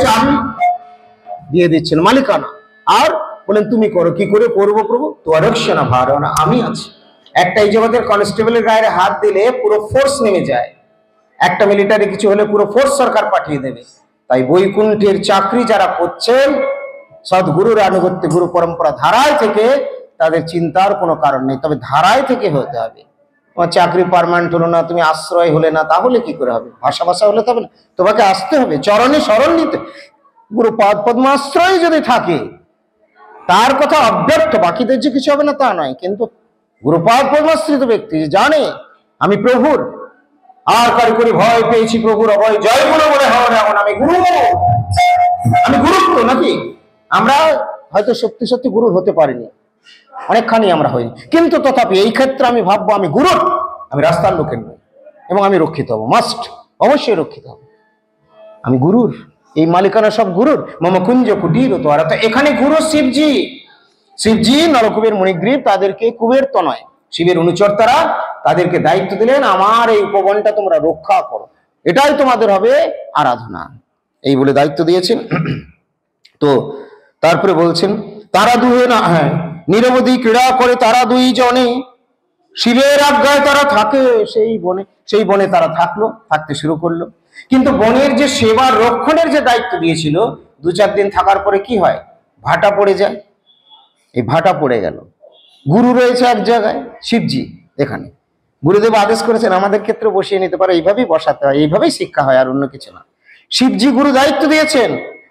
চাবি দিয়ে দিচ্ছেন, মালিকানা। আর বলেন তুমি করো, কি করে করবো প্রভু? তোয়ারক্ষণা ভারনা, আমি আছি। একটা এই জগতের কনস্টেবলের গায়ে হাত দিলে পুরো ফোর্স নেমে যায়, একটা মিলিটারি কিছু হলে পুরো ফোর্স সরকার পাঠিয়ে দেবে। তাই বৈকুণ্ঠের চাকরি যারা করছেন সদ্গুরুর আনুগত্য গুরু পরম্পরা ধারায় থেকে, তাদের চিন্তার কোনো কারণ নেই, তবে ধারায় থেকে হতে হবে। তোমার চাকরি পার্মানেন্ট হলো না, তুমি আশ্রয় হলে না, তাহলে কি করে হবে? ভাষা ভাষা হলে তবে না, তোমাকে আসতে হবে, চরণে শরণ নিতে। গুরু পাদ পদ্মাশ্রয় যদি থাকে তার কথা অব্যর্থ, বাকিদের যে কিছু হবে না তা নয়, কিন্তু গুরুপাদ পদ্মাশ্রিত ব্যক্তি জানে আমি প্রভুর, আর কারি করে ভয় পেয়েছি প্রভুর অভয়, জয় গুরু বলে হওয়ার এখন আমি গুরু, আমি গুরুত্ব নাকি? আমরা হয়তো সত্যি সত্যি গুরু হতে পারিনি, অনেকখানি আমরা হইনি, কিন্তু তথাপি এই ক্ষেত্রে আমি ভাববো আমি গুরুর, আমি রাস্তার লোকের নই, এবং আমি রক্ষিত হব, মাস্ট, অবশ্যই রক্ষিত হব, আমি গুরুর। এই মালিকানা সব গুরুর। মম কুঞ্জ কুটির তোরা, তো এখানে গুরু শিবজি। শিবজি নরকুবের মণিগ্রীব, তাদেরকে কুবের তো নয়, শিবের অনুচর তারা, তাদেরকে দায়িত্ব দিলেন আমার এই উপবনটা তোমরা রক্ষা করো, এটাই তোমাদের হবে আরাধনা, এই বলে দায়িত্ব দিয়েছেন। তো তারপরে বলছেন তারা দুহে না, হ্যাঁ, নিরবধি ক্রীড়া করে তারা দুই জনে, শিবের আজ্ঞায় তারা থাকে সেই বনে তারা থাকতে শুরু করলো। কিন্তু বনের যে সেবা রক্ষণের যে দায়িত্ব দিয়েছিল, 2-4 দিন থাকার পরে কি হয়? ভাটা পড়ে যায়। এই ভাটা পড়ে গেল, গুরু রয়েছে এক জায়গায়, শিবজি এখানে, গুরুদেব আদেশ করেছেন আমাদের ক্ষেত্রে বসিয়ে নিতে পারে, এইভাবেই বসাতে হয়, এইভাবেই শিক্ষা হয়, আর অন্য কিছু না। শিবজি গুরু দায়িত্ব দিয়েছেন,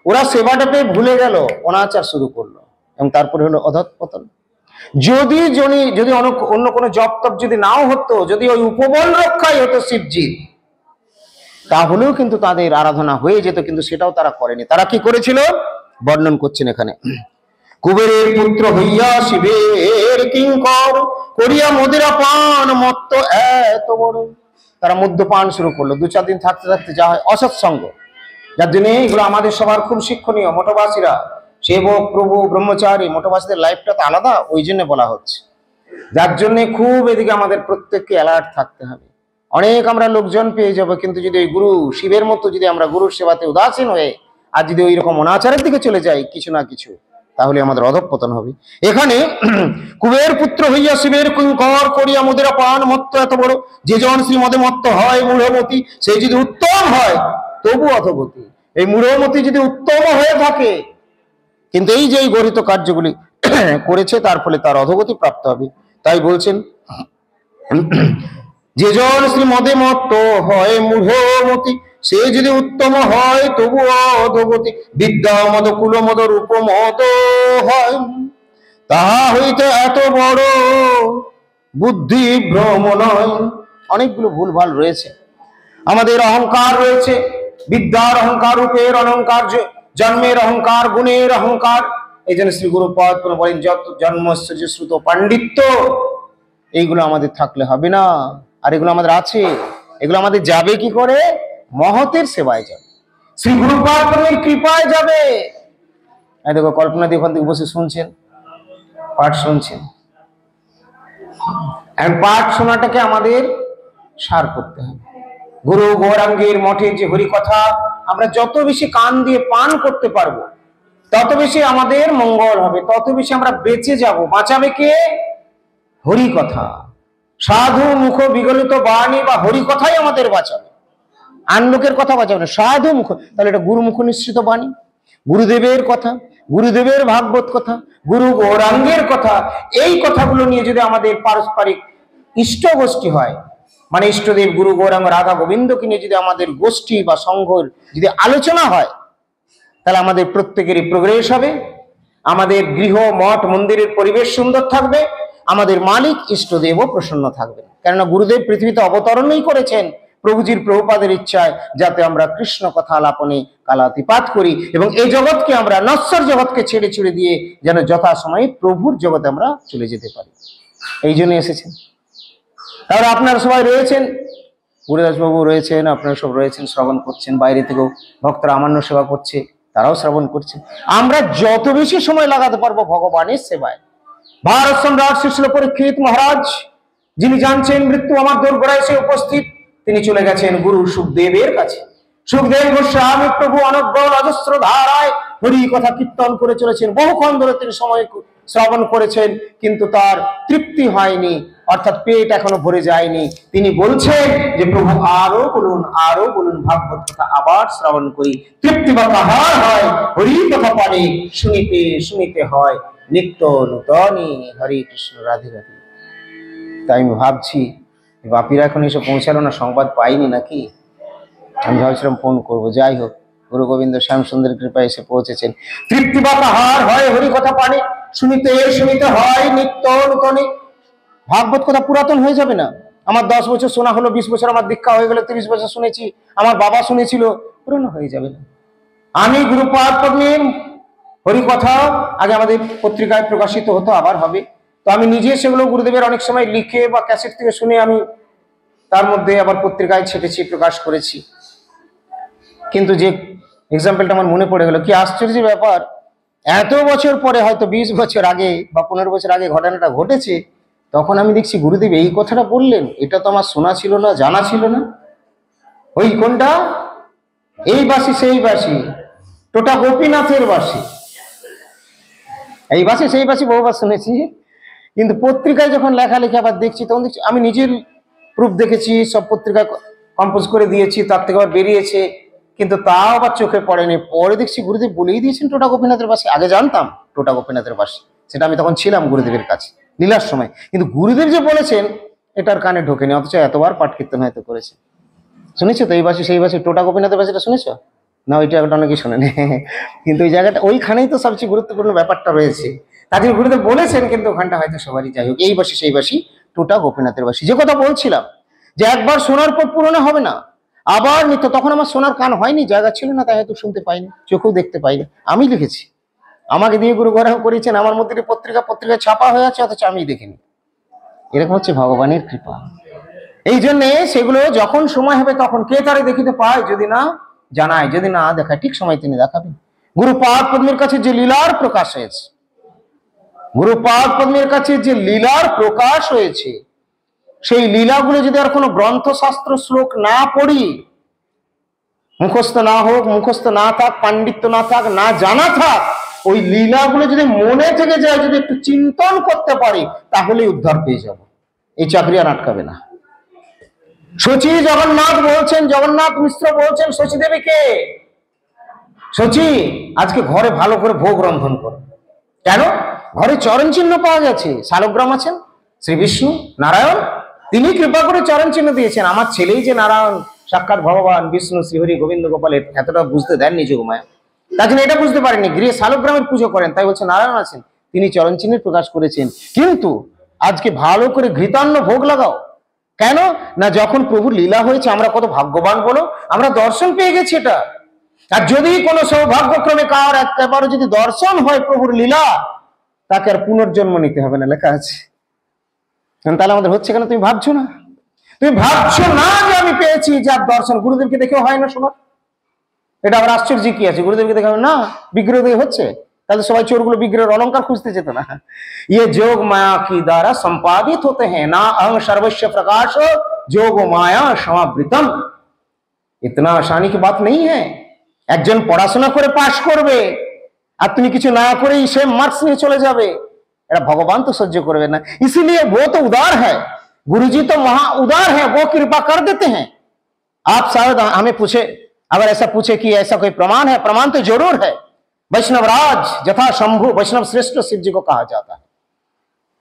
ওরা সেবাটা পেয়ে ভুলে গেল, অনাচার শুরু করলো, এবং তারপরে হলো অধঃপতন। যদি অন্য কোনো জপ তপ যদি নাও হতো, যদি ওই উপবন রক্ষাই হতো শিবজি, তাহলেও কিন্তু তাদের আরাধনা হয়ে যেত, কিন্তু সেটাও তারা করেনি। তারা কি করেছিল বর্ণন করছেন এখানে। কুবেরের পুত্র হইয়া শিবের কিঙ্কর, করিয়া মদিরা পান মত্ত এত বড়। তারা মদ্যপান শুরু করলো, 2-4 দিন থাকতে থাকতে যা হয় অসৎসঙ্গ, যার জন্য এগুলো আমাদের সবার খুব শিক্ষণীয়। মঠবাসীরা, সেবক, প্রভু, ব্রহ্মচারী, মঠবাসীদের লাইফটা তো আলাদা, ওই জন্য বলা হচ্ছে। যার জন্য খুব এদিকে আমাদের প্রত্যেককে অ্যালার্ট থাকতে হবে। অনেক আমরা লোকজন পেয়ে যাবো, কিন্তু যদি ওই গুরু শিবের মতো যদি আমরা গুরুর সেবাতে উদাসীন হয়ে আর যদি ওই রকম অনাচারের দিকে চলে যাই কিছু না কিছু, তাহলে আমাদের অধঃপতন হবে। এখানে কুবের পুত্র হইয়া শিবের কিঙ্কর, করিয়া মদিরা পান মত্ত এত বড়, যে জন শ্রীমদে মত্ত হয় মূঢ়মতি, সে যদি উত্তম হয় তবু অধগতি। এই মূঢ়মতি যদি উত্তম হয়ে থাকে, কিন্তু এই যে এই গরিত কার্যগুলি করেছে, তার ফলে তার অধগতি প্রাপ্ত হবে। তাই বলছেন যে জন শ্রীমদে মত্ত হয় মূঢ়মতি, সে যদি উত্তম হয় তবু অধগতি। বিদ্যা মদ কুল মদ রূপ মদ হয়, তাহা হইতে এত বড় বুদ্ধি ভ্রম নয়। অনেকগুলো ভুলভাল রয়েছে, আমাদের অহংকার রয়েছে, বিদ্যার অহংকার, রূপের অহংকার, জন্মের অহংকার, গুণের অহংকার। এই জন্য শ্রী গুরুপাদ বলেন যত জন্মশ্বর্য শ্রুত পাণ্ডিত্য, এইগুলো আমাদের থাকলে হবে না। আর এগুলো আমাদের আছে, এগুলো আমাদের যাবে কি করে? মহতের সেবায় যাবে, শ্রী গুরুপাদের কৃপায় যাবে। এই দেখো কল্পনা দিয়ে ওখান থেকে বসে শুনছেন, পাঠ শুনছেন, পাঠ শোনাটাকে আমাদের সার করতে হবে। গুরু গৌরাঙ্গের মঠের যে হরি কথা আমরা যত বেশি কান দিয়ে পান করতে পারবো, তত বেশি আমাদের মঙ্গল হবে, তত বেশি আমরা বেঁচে যাব। বাঁচাবে কে? হরি কথা। সাধু মুখ বিগলিত বাণী বা হরি কথাই আমাদের বাঁচাবে, আন লোকের কথা বাঁচাবে না। সাধু মুখ, তাহলে এটা গুরু মুখ নিঃসৃত বাণী, গুরুদেবের কথা, গুরুদেবের ভাগবত কথা, গুরু গৌরাঙ্গের কথা, এই কথাগুলো নিয়ে যদি আমাদের পারস্পরিক ইষ্ট গোষ্ঠী হয়, মানে ইষ্টদেব গুরু গৌরাঙ্গ রাধা গোবিন্দকে নিয়ে যদি আমাদের গোষ্ঠী বা সংঘর যদি আলোচনা হয়, তাহলে আমাদের প্রত্যেকেরই প্রোগ্রেস হবে, আমাদের গৃহ মঠ মন্দিরের পরিবেশ সুন্দর থাকবে, আমাদের মালিক ইষ্টদেবও প্রসন্ন থাকবে। কেননা গুরুদেব পৃথিবীতে অবতরণই করেছেন প্রভুজির প্রভুপাদের ইচ্ছায়, যাতে আমরা কৃষ্ণ কথা আলাপনে কালাতিপাত করি এবং এই জগৎকে আমরা নশ্বর জগৎকে ছেড়ে ছেড়ে দিয়ে যেন যথাসময়ে প্রভুর জগতে আমরা চলে যেতে পারি। এই জন্য এসেছেন। তাহলে আপনারা সবাই রয়েছেন, গুরুদাস বাবু রয়েছেন, আপনারা সব রয়েছেন, শ্রবণ করছেন, বাইরে থেকেও ভক্তরা আমান্য সেবা করছে, তারাও শ্রবণ করছে। আমরা যত বেশি সময় লাগাতে পারবো ভগবানের সেবায়। ভারত সম্রাট শ্রীল পরীক্ষিত মহারাজ, যিনি জানছেন মৃত্যু আমার দোরগোড়ায় এসে উপস্থিত, তিনি চলে গেছেন গুরু সুখদেবের কাছে। সুখদেব গোস্বামী প্রভু অনর্গল অজস্র ধারায় হরি কথা কীর্তন করে চলেছেন। বহুক্ষণ ধরে তিনি সময় শ্রবণ করেছেন, কিন্তু তার তৃপ্তি হয়নি, অর্থাৎ পেট এখনো ভরে যায়নি। তিনি বলছেন যে প্রভু আরো বলুন ভাগবত কথা আবার শ্রবণ করি। তৃপ্তি বা কাহার হয়, হরি কথা পারে শুনিতে শুনিতে হয় নিত্য নূতনী। হরে কৃষ্ণ, রাধে রাধে। তাই আমি ভাবছি বাপিরা এখন এসে পৌঁছালো না, সংবাদ পাইনি নাকি। আমি ভাবছিলাম ফোন করবো। যাই হোক, গুরু গোবিন্দ শ্যাম সুন্দর কৃপায় এসে পৌঁছেছেন। তৃপ্তি বা কাহার হয়, হরি কথা পানে শুনিতে শুনিতে হয় নিত্য নূতনী। ভাগবত কথা পুরাতন হয়ে যাবে না। আমার 10 বছর শোনা হলো, 20 বছর আমার দীক্ষা হয়ে গেল, 30 বছর শুনেছি, আমার বাবা শুনেছিল, পুরনো হয়ে যাবে না। আমি গুরুপাদ পদ্মের হরি কথা আগে আমাদের পত্রিকায় প্রকাশিত হতো, আবার হবে। তো আমি নিজে সেগুলো গুরুদেবের অনেক সময় লিখে বা ক্যাসেট থেকে শুনে আমি তার মধ্যে আবার পত্রিকায় ছেটেছি, প্রকাশ করেছি। কিন্তু যে এক্সাম্পলটা আমার মনে পড়ে গেল, কি আশ্চর্য ব্যাপার, এত বছর পরে, হয়তো 20 বছর আগে বা 15 বছর আগে ঘটনাটা ঘটেছে, তখন আমি দেখছি গুরুদেব এই কথাটা বললেন। এটা তো আমার শোনা ছিল না, জানা ছিল না। ওই কোনটা, এই বাসি সেই বাসি, টোটা গোপীনাথের বাসি, এই বাসি সেই বাসি বহুবার শুনেছি। কিন্তু পত্রিকায় যখন লেখালেখি আবার দেখছি, তখন দেখছি আমি নিজের প্রুফ দেখেছি, সব পত্রিকায় কম্পোজ করে দিয়েছি, তার থেকে আবার বেরিয়েছে, কিন্তু তাও আবার চোখে পড়েনি। পরে দেখছি গুরুদেব বলেই দিয়েছেন টোটা গোপীনাথের বাসি। আগে জানতাম টোটা গোপীনাথের বাসি, সেটা আমি তখন ছিলাম গুরুদেবের কাছে লীলার সময়, কিন্তু গুরুদেব যে বলেছেন এটার কানে ঢোকেনি, অথচ এতবার পাঠ কীর্তন হয়তো করেছে। শুনেছো তো এই বাসি সেই বাসি, টোটা গোপীনাথের বাসিটা শুনেছো না? ওইটা একটা অনেকেই শোনেনি, কিন্তু ওই জায়গাটা, ওইখানেই তো সবচেয়ে গুরুত্বপূর্ণ ব্যাপারটা রয়েছে। তাদের গুরুদেব বলেছেন, কিন্তু ওখানটা হয়তো সবারই। যাই হোক, এই বাসি সেই বাসি, টোটা গোপীনাথের বাসি। যে কথা বলছিলাম যে একবার শোনার পর পুরনো হবে না, আবার নিত্য। তখন আমার শোনার কান হয়নি, জায়গা ছিল না, তাই হয়তো শুনতে পাইনি, চোখেও দেখতে পাইনি। আমি লিখেছি, আমাকে দিয়ে গুরু গ্রহ করেছেন, আমার মধ্যে পত্রিকা ছাপা হয়ে আছে, অথচ আমি দেখিনি। এরকম হচ্ছে ভগবানের কৃপা। এই জন্যে সেগুলো যখন সময় হবে তখন কে তারে দেখিতে পায়, যদি না জানায়, যদি না দেখায়, ঠিক সময় তিনি দেখাবেন। গুরুপাদ পদ্মের কাছে যে লীলার প্রকাশ হয়েছে, গুরুপাদ পদ্মের কাছে যে লীলার প্রকাশ হয়েছে, সেই লীলাগুলো যদি আর কোনো গ্রন্থশাস্ত্র শ্লোক না পড়ি, মুখস্থ না হোক, মুখস্থ না থাক, পাণ্ডিত্য না থাক, না জানা থাক, ওই লীলাগুলো যদি মনে থেকে যায়, যদি একটু চিন্তন করতে পারি, তাহলেই উদ্ধার পেয়ে যাব। এই চাকরি আর আটকাবে না। শচী জগন্নাথ বলছেন, জগন্নাথ মিশ্র বলছেন শচী দেবীকে, শচী আজকে ঘরে ভালো করে ভোগ রন্ধন করো। কেন? ঘরে চরণ চিহ্ন পাওয়া গেছে, শালগ্রাম আছেন, শ্রী বিষ্ণু নারায়ণ, তিনি কৃপা করে চরণ চিহ্ন দিয়েছেন। আমার ছেলেই যে নারায়ণ, সাক্ষাৎ ভগবান বিষ্ণু শ্রীহরি গোবিন্দ গোপালের এতটা বুঝতে দেননি যোগমায়া, তার জন্য এটা বুঝতে পারেননি। গৃহে শালগ্রামের পুজো করেন, তাই বলছে নারায়ণ আছেন, তিনি চরণ চিহ্নের প্রকাশ করেছেন। কিন্তু আজকে ভালো করে ঘৃতান্ন ভোগ লাগাও। কেন না, যখন প্রভুর লীলা হয়েছে, আমরা কত ভাগ্যবান বলো, আমরা দর্শন পেয়ে গেছি এটা। আর যদি কোনো সৌভাগ্যক্রমে কার একবারও যদি দর্শন হয় প্রভুর লীলা, তাকে আর পুনর্জন্ম নিতে হবে না, লেখা আছে। তাহলে আমাদের হচ্ছে কেন? তুমি ভাবছো না, তুমি ভাবছো না যে আমি পেয়েছি যার দর্শন। গুরুদেবকে দেখেও হয় না সবার। এটা আবার আশ্চর্য কি আছে, গুরুদেবকে দেখে না, বিগ্রহ দিয়ে হচ্ছে। তাহলে সবাই চোরগুলো বিগ্রহের অলঙ্কার খুঁজতে যেত না। ये जोग माया की द्वारा संपादित होते हैं, ना अंग सर्वस्व प्रकाश जोग माया समावृतम। इतना आसानी की बात नहीं है। একজন পড়াশোনা করে পাশ করবে, আর তুমি কিছু না করেই সে মার্কস নিয়ে চলে যাবে, এটা ভগবান তো সহ্য করবে না। इसीलिए वो तो उदार है, गुरुजी तो महा उदार है, वो कृपा कर देते हैं। आप शायद हमें पूछे, अगर ऐसा पूछे कि ऐसा कोई प्रमाण है, प्रमाण तो जरूर है। वैष्णव राज जथा शंभु, वैष्णव श्रेष्ठ शिव जी को कहा जाता है।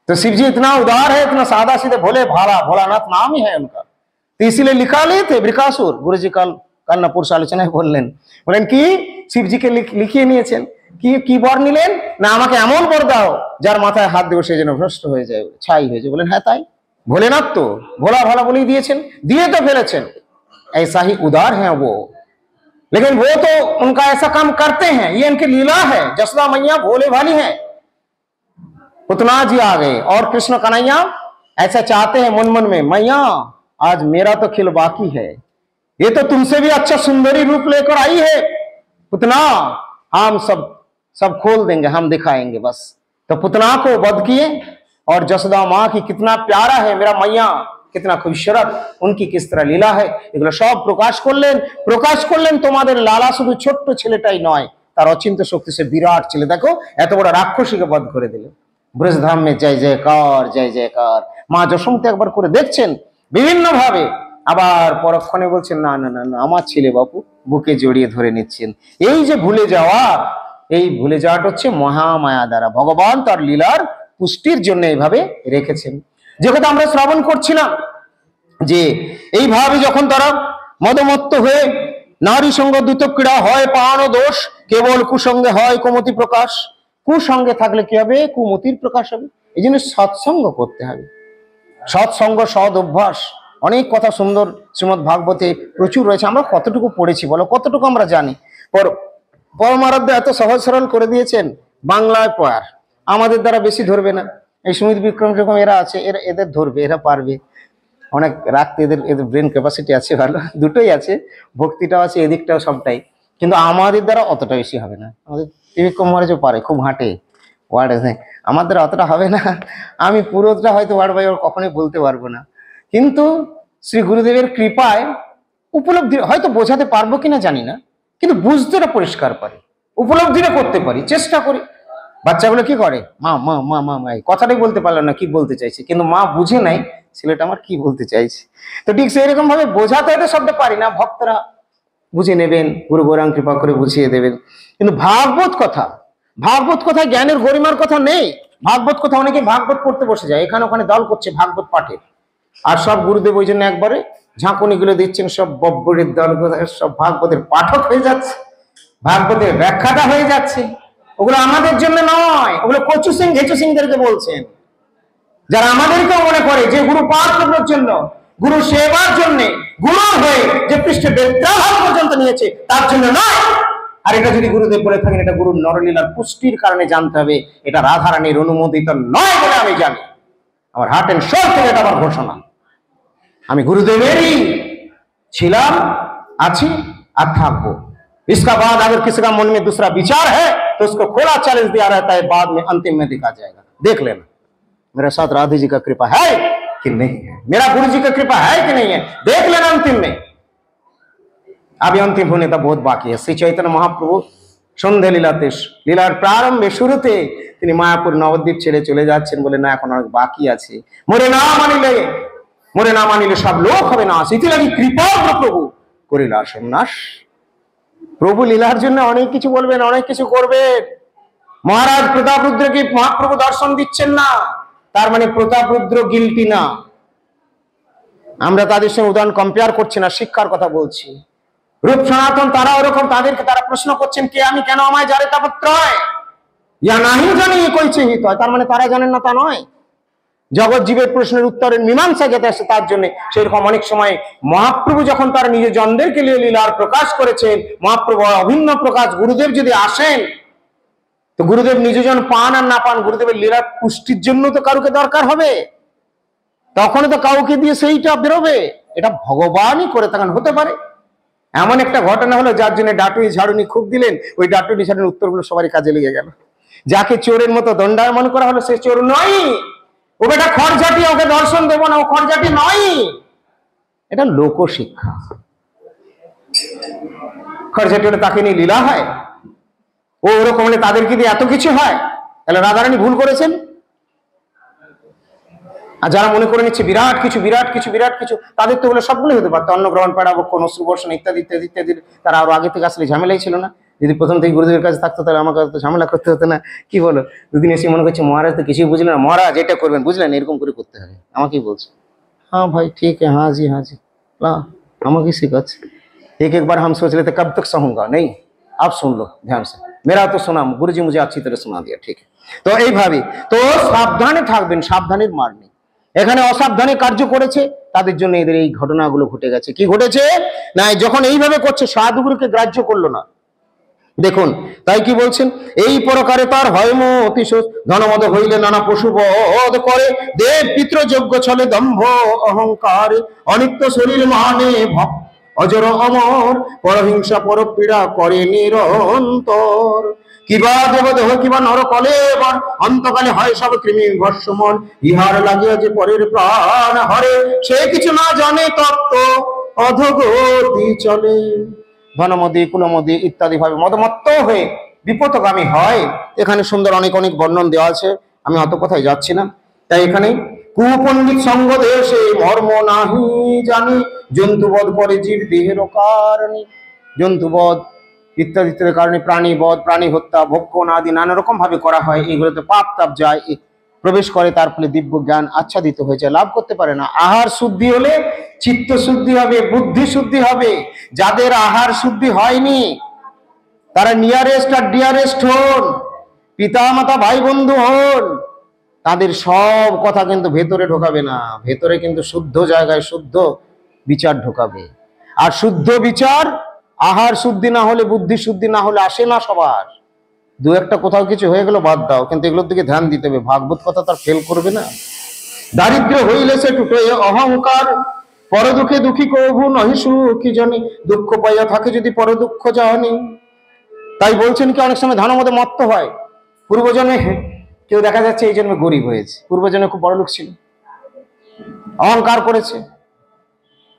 तो शिव जी इतना उदार है, इतना सादा सीधे भोले भाला, भोलानाथ नाम ही है उनका। तो इसीलिए लिखा लिए थे वृकासुर, गुरु जी কাল না পরশু আলোচনায় বললেন, বলেন কি শিবজিকে লিখিয়ে নিয়েছেন, কি বর নিলেন না, আমাকে এমন বর দাও যার মাথায় হাত দেবো সে যেন ভ্রষ্ট হয়ে যায়, ছাই হয়ে যায়। বলেন হ্যাঁ তাই, ভোলেনাথ তো ভোলা ভালা বলেই দিয়েছেন, দিয়ে তো ফেলেছেন। ऐसा ही उदार है वो, लेकिन वो तो उनका ऐसा काम करते हैं, ये इनकी लीला है। जसोदा मैया भोले भाली है, पुतना जी आ गए और कृष्ण कन्हैया ऐसा चाहते हैं मन मन में, मैया आज मेरा तो खिल बाकी है, ये तो तुमसे भी अच्छा सुंदरी रूप लेकर आई है, पुतना हम सब खोल देंगे, हम दिखाएंगे बस। तो पुतना को वध किए और जसोदा माँ की कितना प्यारा है मेरा मैया, कितना खूबसूरत, उनकी किस तरह লীলা है, এগুলো সব প্রকাশ করলেন তোমাদের লালা শুধু ছোট্ট ছেলেটাই নয়, তার অচিন্ত্য শক্তি সে বিরাট ছেলে। দেখো এত বড় রাক্ষসীকে বধ করে দিলেন। ব্রজধাম মে জয় জয়কার জয় জয়কার। মা যশোমতি একবার করে দেখছেন বিভিন্ন ভাবে, আবার পরক্ষণে বলছেন না না না না আমার ছেলে বাপু, বুকে জড়িয়ে ধরে নিচ্ছেন। এই যে ভুলে যাওয়া, এই ভুলে যাওয়াটা হচ্ছে মহামায়া দ্বারা, ভগবান তার লীলার পুষ্টির জন্য এইভাবে রেখেছেন। যে কথা আমরা শ্রবণ করছিলাম যে এইভাবে যখন তারা মদমত্ত হয়ে নারী সঙ্গ দ্রুত ক্রীড়া হয় পাওয়ানো দোষ, কেবল কুসঙ্গে হয় কুমতি প্রকাশ। কুসঙ্গে থাকলে কি হবে, কুমতির প্রকাশ হবে। এই জন্য সৎসঙ্গ করতে হবে, সৎসঙ্গ সৎ অভ্যাস। অনেক কথা সুন্দর শ্রীমদ্ ভাগবতে প্রচুর রয়েছে, আমরা কতটুকু পড়েছি বলো, কতটুকু আমরা জানি। পরমারাধ্য এত সহজ সরল করে দিয়েছেন, বাংলায় পড়ার আমাদের দ্বারা বেশি ধরবে না। এই সুমিত বিক্রম যখন এরা আছে, এদের ধরবে, এরা পারবে অনেক রাখতে, এদের ব্রেন ক্যাপাসিটি আছে ভালো, দুটোই আছে, ভক্তিটাও আছে এদিকটাও সবটাই, কিন্তু আমাদের দ্বারা অতটা বেশি হবে না। আমাদের ত্রিবিক্রম মহারাজও পারে, খুব হাঁটে ওয়ার্ড, আমার দ্বারা অতটা হবে না। আমি পুরোটা হয়তো ওয়ার্ড বাই ওয়ার্ড কখনোই বলতে পারবো না, কিন্তু শ্রী গুরুদেবের কৃপায় উপলব্ধি, হয়তো বোঝাতে পারবো কিনা জানি না, কিন্তু বুঝতেটা পরিষ্কার পারি, উপলব্ধিটা করতে পারি, চেষ্টা করি। বাচ্চাগুলো কি করে, মা মা মা মা মা, কথাটাই বলতে পারলো না কি বলতে চাইছে, কিন্তু মা বুঝে নাই ছেলেটা আমার কি বলতে চাইছে। তো ঠিক সেরকম ভাবে বোঝাতে হয়তো শব্দ পারি না, ভক্তরা বুঝে নেবেন, গুরু গৌরাঙ্গ কৃপা করে বুঝিয়ে দেবেন। কিন্তু ভাগবত কথা জ্ঞানের গরিমার কথা নেই। ভাগবত কথা অনেকে ভাগবত পড়তে বসে যায়, এখানে ওখানে দল করছে ভাগবত পাঠের, আর সব গুরুদেব ওই জন্য একবারে ঝাঁকুনি গুলো দিচ্ছেন, সব বব্বরের দল, সব ভাগবতের পাঠক হয়ে যাচ্ছে, ভাগবতের ব্যাখ্যাটা হয়ে যাচ্ছে। ওগুলো আমাদের জন্য নয়, ওগুলো কচু সিং ঘেচু সিংদেরকে বলছেন, যারা আমাদেরকেও মনে করে যে গুরু পাঠ করার জন্য, গুরু সেবার জন্য, গুরু হয়ে যে পৃষ্ঠে বেত্রাভাব পর্যন্ত নিয়েছে তার জন্য নয়। আর এটা যদি গুরুদেব বলে থাকেন, এটা গুরুর নরলীলার পুষ্টির কারণে জানতে হবে, এটা রাধারানীর অনুমোদিত নয় বলে আমি জানি। আমার হার্ট এন্ড সোল থেকে এটা আমার ঘোষণা। আমি গুরুদেবেরই ছিলাম, আছি আর থাকবো। इसका बाद अगर किसी का मन में दूसरा विचार है तो उसको खुला चैलेंज दिया रहता है, बाद में अंतिम में दिखा जाएगा। देख लेना मेरे साथ राधे जी का कृपा है कि नहीं है, मेरा गुरु जी का कृपा है कि नहीं है, देख लेना अंतिम में। अभी अंतिम होने का बहुत बाकी है। श्री चैतन्य महाप्रभु সন্ধে লীলাতে, লীলার প্রারম্ভে শুরুতে তিনি মায়াপুর নবদ্বীপ ছেড়ে চলে যাচ্ছেন, বলে না এখন অনেক বাকি আছে, মোরে না মানিলে সব লোক হবে না, ইতিলাগি কৃপা প্রভু করিলা সন্ন্যাস। প্রভু লীলার জন্য অনেক কিছু বলবেন, অনেক কিছু করবেন। মহারাজ প্রতাপরুদ্রকে মহাপ্রভু দর্শন দিচ্ছেন না, তার মানে প্রতাপরুদ্র গিল্টি না। আমরা তাদের সঙ্গে উদাহরণ কম্পেয়ার করছি না, শিক্ষার কথা বলছি। রূপ সনাতন তারা ওরকম, তারা প্রশ্ন করছেন কে আমি, কেন আমায় যারে তাপত্রয়, ইয়া নাহি জানি কইছে হিত হয়, তার মানে তারা জানেন না তা নয়। জগৎ জীবের প্রশ্নের উত্তরের মীমাংসা যেতে আসে তার জন্য। সেরকম অনেক সময় মহাপ্রভু যখন তার নিজের জনদেরকে নিয়ে লীলার প্রকাশ করেছেন, মহাপ্রভু অভিন্ন প্রকাশ, গুরুদেব যদি আসেন তো গুরুদেব নিজজন পান আর না পান, গুরুদেবের লীলার পুষ্টির জন্য তো কারুকে দরকার হবে, তখন তো কাউকে দিয়ে সেইটা বেরোবে। এটা ভগবানই করে থাকেন, হতে পারে এমন একটা ঘটনা হলো যার জন্য ডাটুই ঝাড়ুনি খুব দিলেন, ওই ডাটুই ঝাড়ুনির উত্তরগুলো সবারই কাজে লেগে গেল। যাকে চোরের মতো দণ্ডায়মান করা হলো সে চোর নয়, ও বেটা খড়ঝাটি, ওকে দর্শন দেবো না, ও খড়ঝাটি নয়। এটা লোকশিক্ষা। খড়ঝাটি হলে তাকে নিয়ে লীলা হয়, ও ওরকম হলে তাদেরকে দিয়ে এত কিছু হয়, তাহলে রাধারানী ভুল করেছেন। আর যারা মনে করে নিচ্ছে বিরাট কিছু তাদের তো বলে সবগুলো হতে পারতো, অন্ন গ্রহণ, পেড়াবক্ষ, অশ্রু বর্ষণ ইত্যাদি ইত্যাদি ইত্যাদি। তারা আরো আগে থেকে আসলে ঝামেলাই ছিল না। যদি প্রথম থেকে গুরুদেবের কাছে থাকতো তাহলে আমার কাছে তো ঝামেলা করতে হতো না। কি বলো, দুদিন এসে মনে করছে মহারাজ তো কিছুই বুঝলেন না, মহারাজ এটা করবেন বুঝলেন, এরকম করে করতে হবে, আমাকেই বলছে। হ্যাঁ ভাই ঠিক হ্যাঁ জি, আমাকে শেখাচ্ছে। एक एक बार हम सोच रहे थे कब तक सहूंगा, नहीं आप सुन लो ध्यान से, मेरा तो सुना, गुरुजी मुझे अच्छी तरह सुना दिया, ठीक है। তো এইভাবে তো সাবধানে থাকবেন, সাবধানের মার নেই। এখানে অসাবধানে কার্য করেছে, তাদের জন্য এদের এই ঘটনাগুলো ঘটে গেছে। কি ঘটেছে না, যখন এইভাবে করছে সাধুগুরুকে গ্রাহ্য করলো না, দেখুন তাই কি বলছেন, এই প্রকারে তার হয়ম অতিশোষ, ধনমদ হইলে নানা পশু বধ করে, দেব পিতৃ যজ্ঞ চলে দম্ভ অহংকার, অনিত্য শরীর মানে ভক্ত অজর অমর, পরহিংসা পরপীড়া করে নিরন্তর, কিবা দেবদেহ কিবা নরকলে এবার, অন্তকালে হয় সব কৃমি ভস্মন, ইহার লাগিয়া যে পরের প্রাণ হরে, সে কিছু না জানে তত্ত্ব অধগতি চলে। ধনমদী কুলমদী ইত্যাদি ভাবে মদমত্ত হয়ে বিপদগামী হয়। এখানে সুন্দর অনেক অনেক বর্ণন দেওয়া আছে, আমি অত কথায় যাচ্ছি না। তাই এখানে কুপণ্ডিত সঙ্গ দেশে মর্ম নাহি জানি, জন্তুবধ করে জীব দেহের কারণে, জন্তুবধ ইত্যাদি ইত্যাদি কারণে প্রাণীবধ, প্রাণী হত্যা, ভক্ষণ আদি নানা রকম ভাবে করা হয়। এগুলোতে পাপ তাপ যায়, প্রবেশ করে, তার ফলে দিব্য জ্ঞান আচ্ছাদিত হয়ে যায়, লাভ করতে পারে না। আহার শুদ্ধি হলে চিত্ত শুদ্ধি হবে, বুদ্ধি শুদ্ধি হবে। যাদের আহার শুদ্ধি হয়নি তারা নিয়ারেস্ট আর ডিয়ারেস্ট হন, পিতা মাতা ভাই বন্ধু হন, তাদের সব কথা কিন্তু ভেতরে ঢোকাবে না, ভেতরে কিন্তু শুদ্ধ জায়গায় শুদ্ধ বিচার ঢোকাবে। আর শুদ্ধ বিচার আহার শুদ্ধি না হলে, বুদ্ধি শুদ্ধি না হলে আসে না সবার। দু একটা কোথাও কিছু হয়ে গেল বাদ দাও, কিন্তু এগুলোর দিকে ধ্যান দিতে হবে, ভাগবত কথা তার ফেল করবে না। দারিদ্র হইলে সে টুটে অহংকার, পর দুঃখে দুঃখী কভু নহি সুখী জনি, দুঃখ পাইয়া থাকে যদি পর দুঃখ জানি। তাই বলছেন কি অনেক সময় ধনমদে মত্ত হয়, পূর্বজন্মে কেউ দেখা যাচ্ছে এই জন্মে গরিব হয়েছে, পূর্বজন্মে খুব বড় লোক ছিল, অহংকার করেছে,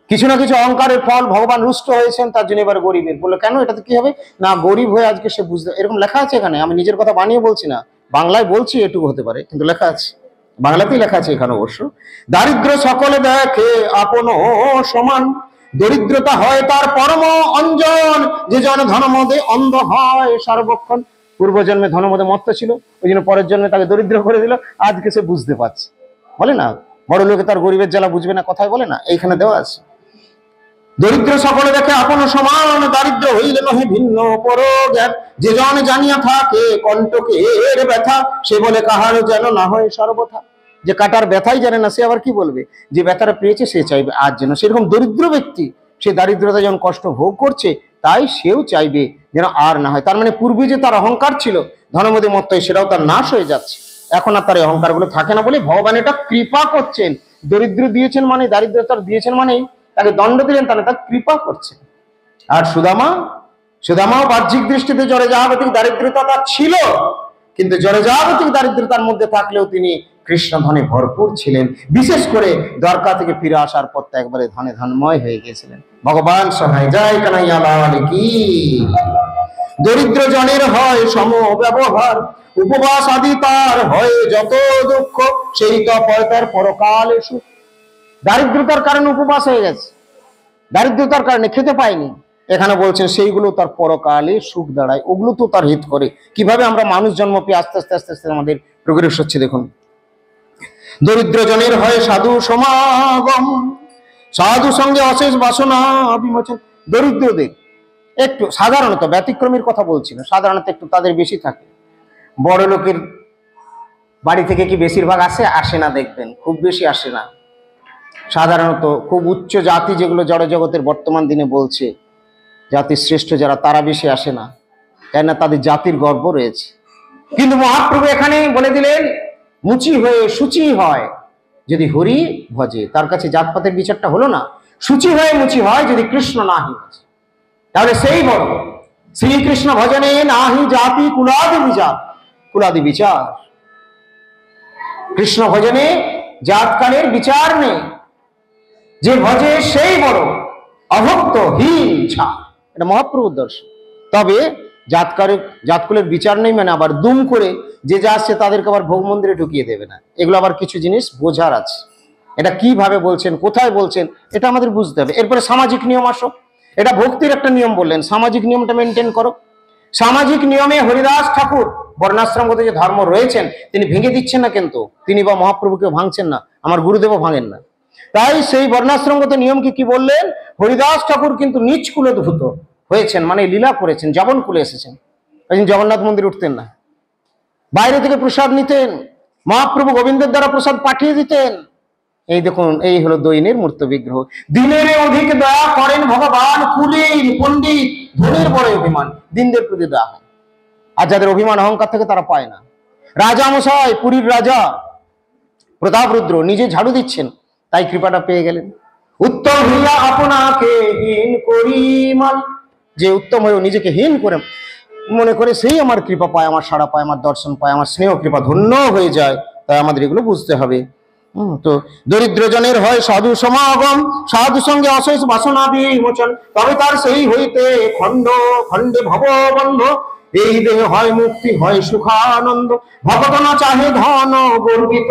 কিছু না কিছু অহংকারের ফল ভগবান রুষ্ট হয়েছেন, তার জন্য এবার গরিবের। বললো কেন, এটাতে কি হবে না, গরিব হয়ে আজকে সে বুঝতে, এরকম লেখা আছে এখানে, আমি নিজের কথা বানিয়ে বলছি না, বাংলায় বলছি, এটুকু হতে পারে, কিন্তু লেখা আছে, বাংলাতেই লেখা আছে এখানে অবশ্য। দারিদ্র সকলে দেখে আপন সমান, দরিদ্রতা হয় তার পরম অঞ্জন, যে জন ধনমদে অন্ধ হয় সর্বক্ষণ। পূর্বজন্মে ধনমদে মত্ত ছিল, ওই জন্য পরের জন্মে তাকে দরিদ্র করে দিল, আজকে সে বুঝতে পারছে। বলে না বড় লোকে তার গরিবের জ্বালা বুঝবে না, কথায় বলে না, এইখানে দেওয়া আছে। দরিদ্র সকলে দেখে আপন সমান, দারিদ্র হইলে নহে ভিন্ন পর জ্ঞান, যে জন জানিয়া থাকে কণ্টকের ব্যথা, সে বলে কাহার যেন না হয় সর্বথা। যে কাটার ব্যথাই জানে না, সে আবার কি বলবে, যে ব্যথাটা পেয়েছে সে চাইবে আর যেন, সেরকম দরিদ্র ব্যক্তি সে দারিদ্রতা যখন কষ্ট ভোগ করছে, তাই সেও চাইবে যেন আর না হয়। তার মানে পূর্বে যে তার অহংকার ছিল ধনমদে মত্ত, সেটাও তার নাশ হয়ে যাচ্ছে, এখন আর তার অহংকার গুলো থাকে না বলে ভগবান এটা কৃপা করছেন। দরিদ্র দিয়েছেন মানে, দারিদ্রতার দিয়েছেন মানে তাকে দণ্ড দিলেন, তাহলে তার কৃপা করছেন। আর সুদামাও বাহ্যিক দৃষ্টিতে জড়জাগতিক দারিদ্রতা তার ছিল, কিন্তু জড়জাগতিক দারিদ্রতার মধ্যে থাকলেও তিনি কৃষ্ণ ধনে ভরপুর ছিলেন। বিশেষ করে দ্বারকা থেকে ফিরে আসার পর তো একবারে ধনে ধনময় হয়ে গিয়েছিলেন। ভগবান সহায়, জয় কানাইয়া লাল কি। দরিদ্র জনের হয় সম ব্যবহার, উপবাস আদি তার হয় যত দুঃখ, সেই তপয় তার পরকালে সুখ। দারিদ্রতার কারণে উপবাস হয়ে গেছে, দারিদ্রতার কারণে খেতে পায়নি, এখানে বলছেন সেইগুলো তার পরকালে সুখ দাঁড়ায়, ওগুলো তো তার হিত করে। কিভাবে আমরা মানুষ জন্ম পেয়ে আস্তে আস্তে আস্তে আস্তে আমাদের প্রোগ্রেস হচ্ছে দেখুন। দরিদ্র জনের হয় সাধু সমাগম, সাধু সঙ্গে অশেষ বাসনা বিমোচন। দরিদ্রদের একটু, সাধারণত ব্যতিক্রমীর কথা বলছি না, সাধারণত একটু তাদের বেশি থাকে। বড় লোকের বাড়ি থেকে কি বেশিরভাগ আসে না, দেখবেন খুব বেশি আসে না। সাধারণত খুব উচ্চ জাতি যেগুলো জড় জগতের বর্তমান দিনে বলছে জাতির শ্রেষ্ঠ যারা, তারা বেশি আসে না, কেননা তাদের জাতির গর্ব রয়েছে। কিন্তু মহাপ্রভু এখানে বলে দিলেন মুচি হয়ে শুচি হয় যদি হরি ভজে, তার কাছে জাতপাতের বিচারটা হলো না, শুচি হয়ে মুচি হয় যদি কৃষ্ণ নাহি ভজে, তাহলে সেই বড়। শ্রীকৃষ্ণ ভজনে নাহি জাতি কুলাদি বিচার, কৃষ্ণ ভজনে জাতকালের বিচার নেই, যে ভজে সেই বড়, অভক্ত হীন ছা, এটা মহাপ্রভুর দর্শন। তবে জাতকুলের বিচার নেই মানে আবার দুম করে যে যা আসছে তাদেরকে আবার ভোগ মন্দিরে ঢুকিয়ে দেবে না, এগুলো আবার কিছু জিনিস বোঝার আছে। এটা কিভাবে বলছেন, কোথায় বলছেন, এটা আমাদের বুঝতে হবে। এরপরে সামাজিক নিয়ম আসো, এটা ভক্তির একটা নিয়ম বললেন, সামাজিক নিয়মটা মেনটেন করো। সামাজিক নিয়মে হরিদাস ঠাকুর বর্ণাশ্রমগত যে ধর্ম রয়েছেন তিনি ভেঙে দিচ্ছেন না, কিন্তু তিনি বা মহাপ্রভুকে ভাঙছেন না, আমার গুরুদেবও ভাঙেন না। তাই সেই বর্ণাশ্রমগত নিয়মকে কি বললেন? হরিদাস ঠাকুর কিন্তু নিজ কুলোদ্ভূত হয়েছেন, মানে লীলা করেছেন, যবন কুলে এসেছেন। ওই দিন জগন্নাথ মন্দির উঠতেন না, বাইরে থেকে প্রসাদ নিতেন, মহাপ্রভু গোবিন্দের দ্বারা প্রসাদ পাঠিয়ে দিতেন। এই দেখুন, এই হলো দৈনের মূর্ত বিগ্রহ। দিনের অধিক দয়া করেন ভগবান, কুলীন পণ্ডিত ধনের বড় অভিমান, দিনদের প্রতি দয়া হয়। আর যাদের অভিমান অহংকার থাকে তারা পায় না। রাজা মশাই, পুরীর রাজা প্রতাপরুদ্র নিজে ঝাড়ু দিচ্ছেন, তাই কৃপাটা পেয়ে গেলেন। উত্তম হইয়া আপনাকে হীন করি মান, যে উত্তম হয়েও নিজেকে হীন করে মনে করে সেই আমার কৃপা পায়, আমার সাড়া পায়, আমার দর্শন পায়, আমার স্নেহ কৃপা ধন্য হয়ে যায়। তাই আমাদের এগুলো বুঝতে হবে। তো দরিদ্র জনের হয় সাধু সমাগম, সাধু সঙ্গে অশেষ বাসনা বিমোচন, তবে তার সেই হইতে খণ্ড খণ্ডে ভববন্ধ, এই দেহে হয় মুক্তি, হয় সুখানন্দ। ভগত না চাহে ধন গর্বিত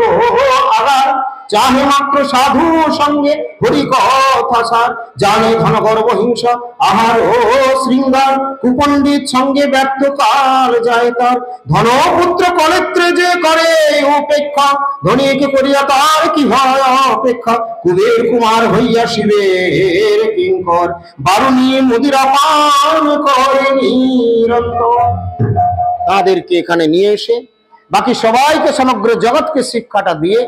আগার, চাহে মাত্র সাধু সঙ্গে হরি কথা সার। জানে ধন গর্ব হিংসা আহার ও শৃঙ্গার, কুপণ্ডিত সঙ্গে ব্যর্থ কাল যায় তার। ধনপুত্র কলেত্রে যে করে উপেক্ষা, ধনীকে করিয়া তার কি হয় অপেক্ষা। কুবের কুমার হইয়া শিবের কিঙ্কর, বারুণী মদিরা পান করে নিরন্তর। তাদেরকে এখানে নিয়ে এসে বাকি সবাইকে, সমগ্র জগৎকে শিক্ষাটা দিয়ে,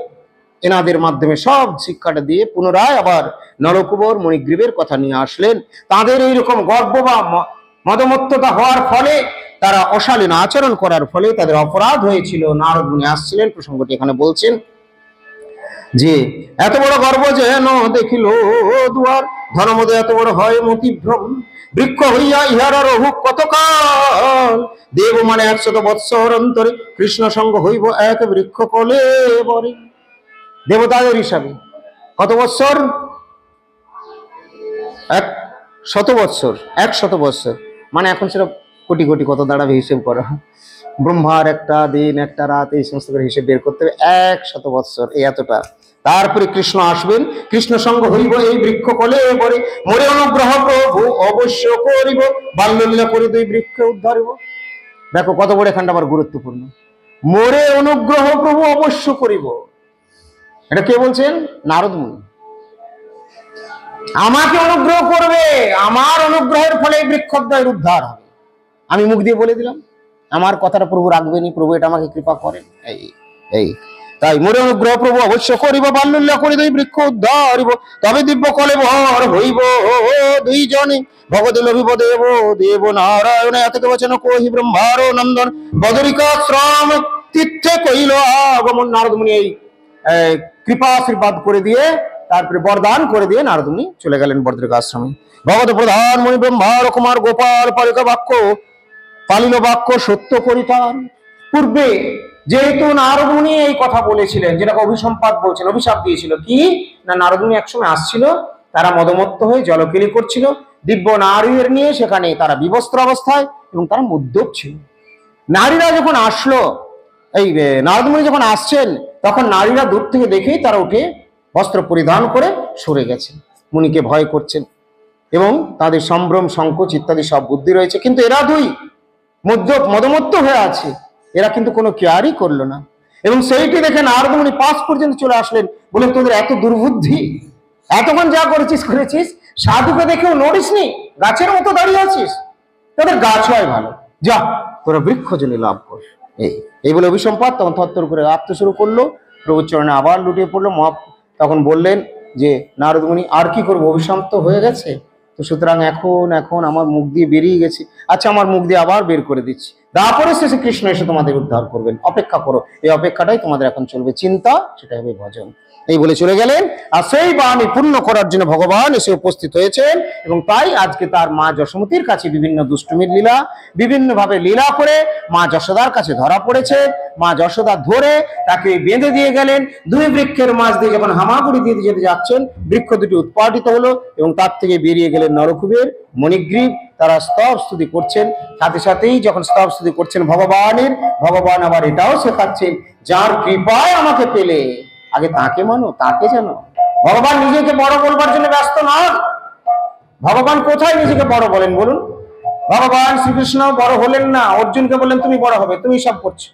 এনাদের মাধ্যমে সব শিক্ষাটা দিয়ে পুনরায় আবার নরকুবর মণিগ্রীবের কথা নিয়ে আসলেন। তাদের এইরকম গর্ব বা মদমত্ততা হওয়ার ফলে, তারা অশালীন আচরণ করার ফলে তাদের অপরাধ হয়েছিল। নারদ মুনি আসছিলেন, প্রসঙ্গটি এখানে বলছেন যে এত বড় গর্ব যেন দেখিল দুয়ার, ধনমদে এত বড় হয় মতিভ্রম। বৃক্ষ হইয়া ইহারা রহু কতকাল, দেব মানে 100 বৎসর অন্তরে, কৃষ্ণ সঙ্গ হইব এক বৃক্ষ কলে বরে। দেবতাদের হিসাবে কত বৎসর? 100 বৎসর। 100 বৎসর মানে এখন সেটা কোটি কোটি কত দাঁড়াবে হিসেব করা। ব্রহ্মার একটা দিন, একটা রাত, এই সমস্ত করে হিসেব বের করতে হবে। 100 বৎসর, এই এতটা। তারপরে কৃষ্ণ আসবেন, কৃষ্ণ সঙ্গ হইব এই বৃক্ষ কলে পরে, মোরে অনুগ্রহ প্রভু অবশ্য করিব, বাল্যলীলা করে দুই বৃক্ষ উদ্ধারিব। দেখো কত বড় এখানটা আবার গুরুত্বপূর্ণ। মোরে অনুগ্রহ প্রভু অবশ্য করিব, এটা কে বলছেন? নারদ মুনি। আমাকে অনুগ্রহ করবে, আমার অনুগ্রহের ফলে এই বৃক্ষদ্বয়ের উদ্ধার হবে। আমি মুখ দিয়ে বলে দিলাম, আমার কথাটা প্রভু রাখবেনি, প্রভু এটা আমাকে কৃপা করেন। এই তাই মোরে অনুগ্রহ প্রভু অবশ্য করিব, বাল্যলীলা করি দুই বৃক্ষ উদ্ধারিব, তবে দিব্য কলে ভর হইব দুইজনে। ভগবত লভিব দেব দেব নারায়ণ, এত বচন কহি ব্রহ্মার নন্দন, বদরিকাশ্রম তীর্থে কইল আগমন। নারদ মুনি এই কৃপা আশীর্বাদ করে দিয়ে, তারপরে বরদান করে দিয়ে নারদ মুনি চলে গেলেন বদরিকাশ্রমে। ভগবত প্রধান মুনি ব্রহ্মার কুমার গোপাল পালিকা বাক্য, পালিল বাক্য সত্য করিতাম। পূর্বে যেহেতু নারদ মুনি এই কথা বলেছিলেন, যেটাকে অভিসম্পাদ বলছেন, অভিশাপ দিয়েছিল কি না, নারদ মুনি একসময় আসছিল, তারা মদমত্ত হয়ে জলকেলি করছিল, দিব্য নারীদের নিয়ে সেখানে তারা বিবস্ত্র অবস্থায়, এবং তারা মদ্যপ ছিল। নারীরা যখন আসলো, এই নারদ মুনি যখন আসছেন, তখন নারীরা দূর থেকে দেখেই তারা উঠে বস্ত্র পরিধান করে সরে গেছেন, মুনিকে ভয় করছেন, এবং তাদের সম্ভ্রম সংকোচ ইত্যাদি সব বুদ্ধি রয়েছে। কিন্তু এরা দুই মদমত্ত হয়ে আছে, এরা কিন্তু কোনো কেয়ারই করলো না। এবং সেইটি দেখে নারদ মুনি পাশ পর্যন্ত চলে আসলেন, বলে তোদের এত দুর্বুদ্ধি, এতক্ষণ যা করেছিস, সাধুকে দেখেও নড়িসনি, গাছের মতো দাঁড়িয়ে আছিস, তোদের গাছ হয় ভালো, যা তোরা বৃক্ষ জনে লাভ কর। এই বলে অভিসম্পাদ তখন থরথর করে কাঁপতে শুরু করলো, প্রভুর চরণে আবার লুটিয়ে পড়লো। তখন বললেন যে নারদ মুনি আর কি করবো, অভিশান্ত হয়ে গেছে তো, সুতরাং এখন আমার মুখ দিয়ে বেরিয়ে গেছে, আচ্ছা আমার মুখ দিয়ে আবার বের করে দিচ্ছি, তারপরে শেষে কৃষ্ণ এসে তোমাদের উদ্ধার করবেন, অপেক্ষা করো। এই অপেক্ষাটাই তোমাদের এখন চলবে, চিন্তা সেটা হবে ভজন। এই বলে চলে গেলেন। আর সেই বাণী পূর্ণ করার জন্য ভগবান এসে উপস্থিত হয়েছেন, এবং তাই আজকে তার মা যশোমতীর কাছে বিভিন্ন দুষ্টুমির লীলা, বিভিন্ন ভাবে লীলা করে মা যশোদার কাছে ধরা পড়েছে। মা যশোদা ধরে তাকে বেঁধে দিয়ে গেলেন। দুই বৃক্ষের মাঝ দিয়ে যখন হামাগুড়ি দিয়ে যেতে যাচ্ছেন, বৃক্ষ দুটি উৎপাটিত হলো, এবং তার থেকে বেরিয়ে গেলেন নরকুবের মণিগ্রীব। তারা স্তব স্তুতি করছেন, সাথে সাথেই যখন স্তব স্তুতি করছেন ভগবানের, ভগবান আবার এটাও শেখাচ্ছেন, যার কৃপায় আমাকে পেলে আগে তাকে মানো, তাকে জানো। ভগবান নিজেকে বড় বলবার জন্য ব্যস্ত নন। ভগবান কোথায় নিজেকে বড় বলেন বলুন? ভগবান শ্রীকৃষ্ণ বড় হলেন না, অর্জুনকে বললেন তুমি বড় হবে, তুমি সব করছো,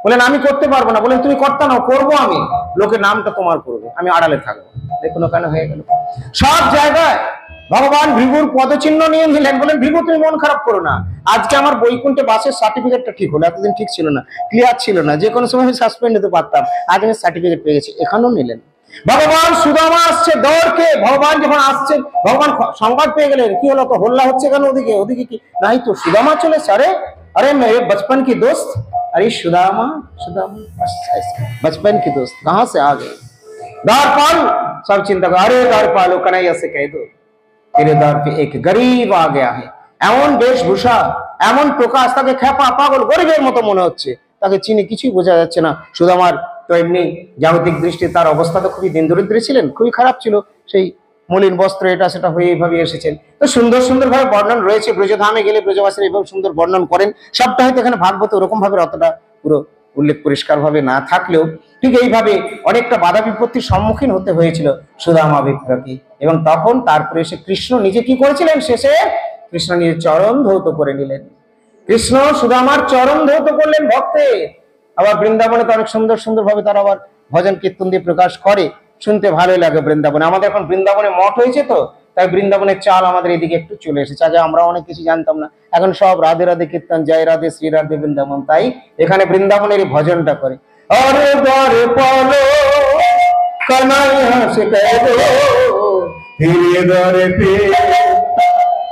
বলেন আমি করতে পারবো না, বলেন তুমি কর্তা নাও, করবো আমি। লোকে নামটা তোমার করবে, আমি আড়ালে থাকবো। দেখুন ওখানে হয়ে গেল। সব জায়গায় ভগবান ভৃগুর পদচিহ্ন নিয়ে নিলেন, বলেন ভৃগু তুমি মন খারাপ করো না, আজকে আমার বৈকুণ্ঠে বাসের সার্টিফিকেটটা ঠিক হলো, এতদিন ঠিক ছিল না, ক্লিয়ার ছিল না, যে কোনো সময় আমি সাসপেন্ড হতে পারতাম, আজ আমি সার্টিফিকেট পেয়ে গেছি। এখানেও নিলেন। ভগবান সুদামা আসছে দৌড়কে, ভগবান যখন আসছেন, ভগবান সংবাদ পেয়ে গেলেন, কি হলো তো হল্লা হচ্ছে কেন ওদিকে, ওদিকে কি নাই তো সুদামা চলেছে, আরে अरे मेरे बचपन की दोस्त, अरे सुदामा सुदामा बचपन की दोस्त कहां से आ गए। द्वारपाल सब चिंता कर, अरे द्वारपाल कन्हैया से कह दो तेरे द्वार पे एक गरीब आ गया है। এমন বেশভূষা, এমন প্রকাশ, তাকে খেপা পাগল গরিবের মতো মনে হচ্ছে, তাকে চিনি কিছুই বোঝা যাচ্ছে না। সুদামার তো এমনি জাগতিক দৃষ্টি তার অবস্থা তো খুবই দিন দরিদ্র ছিলেন, খুবই খারাপ ছিল, সেই মলিন বস্ত্র এটা সেটা হয়ে এইভাবে এসেছেন। তো সুন্দর সুন্দর ভাবে বর্ণন রয়েছে, ব্রজধামে গেলে ব্রজবাসীরা এইভাবে সুন্দর বর্ণন করেন। সবটা হয়তো এখানে ভাগবত ওরকম ভাবে অতটা পুরো উল্লেখ পরিষ্কার ভাবে না থাকলেও ঠিক এইভাবে অনেকটা বাধা বিপত্তির সম্মুখীন হতে হয়েছিল সুদামা বিপ্রকে। এবং তখন তারপরে এসে কৃষ্ণ নিজে কি করেছিলেন, শেষে কৃষ্ণ নিজে চরণ ধৌত করে নিলেন। কৃষ্ণ সুদামার চরণ ধৌত করলেন ভক্তের। আবার বৃন্দাবনে তো অনেক সুন্দর সুন্দর ভাবে তারা আবার ভজন কীর্তন দিয়ে প্রকাশ করে, শুনতে ভালোই লাগে বৃন্দাবনে। আমাদের এখন বৃন্দাবনে মঠ হয়েছে তো, তাই বৃন্দাবনের চাল আমাদের এদিকে একটু চলে এসেছে, আগে আমরা অনেক কিছু জানতাম না, এখন সব রাধে রাধে কীর্তন, জয় রাধে শ্রী রাধে বৃন্দাবন, তাই এখানে বৃন্দাবনের এই ভজনটা করে। अरे द्वार पालो कन्हैया से कह दो तेरे द्वार पे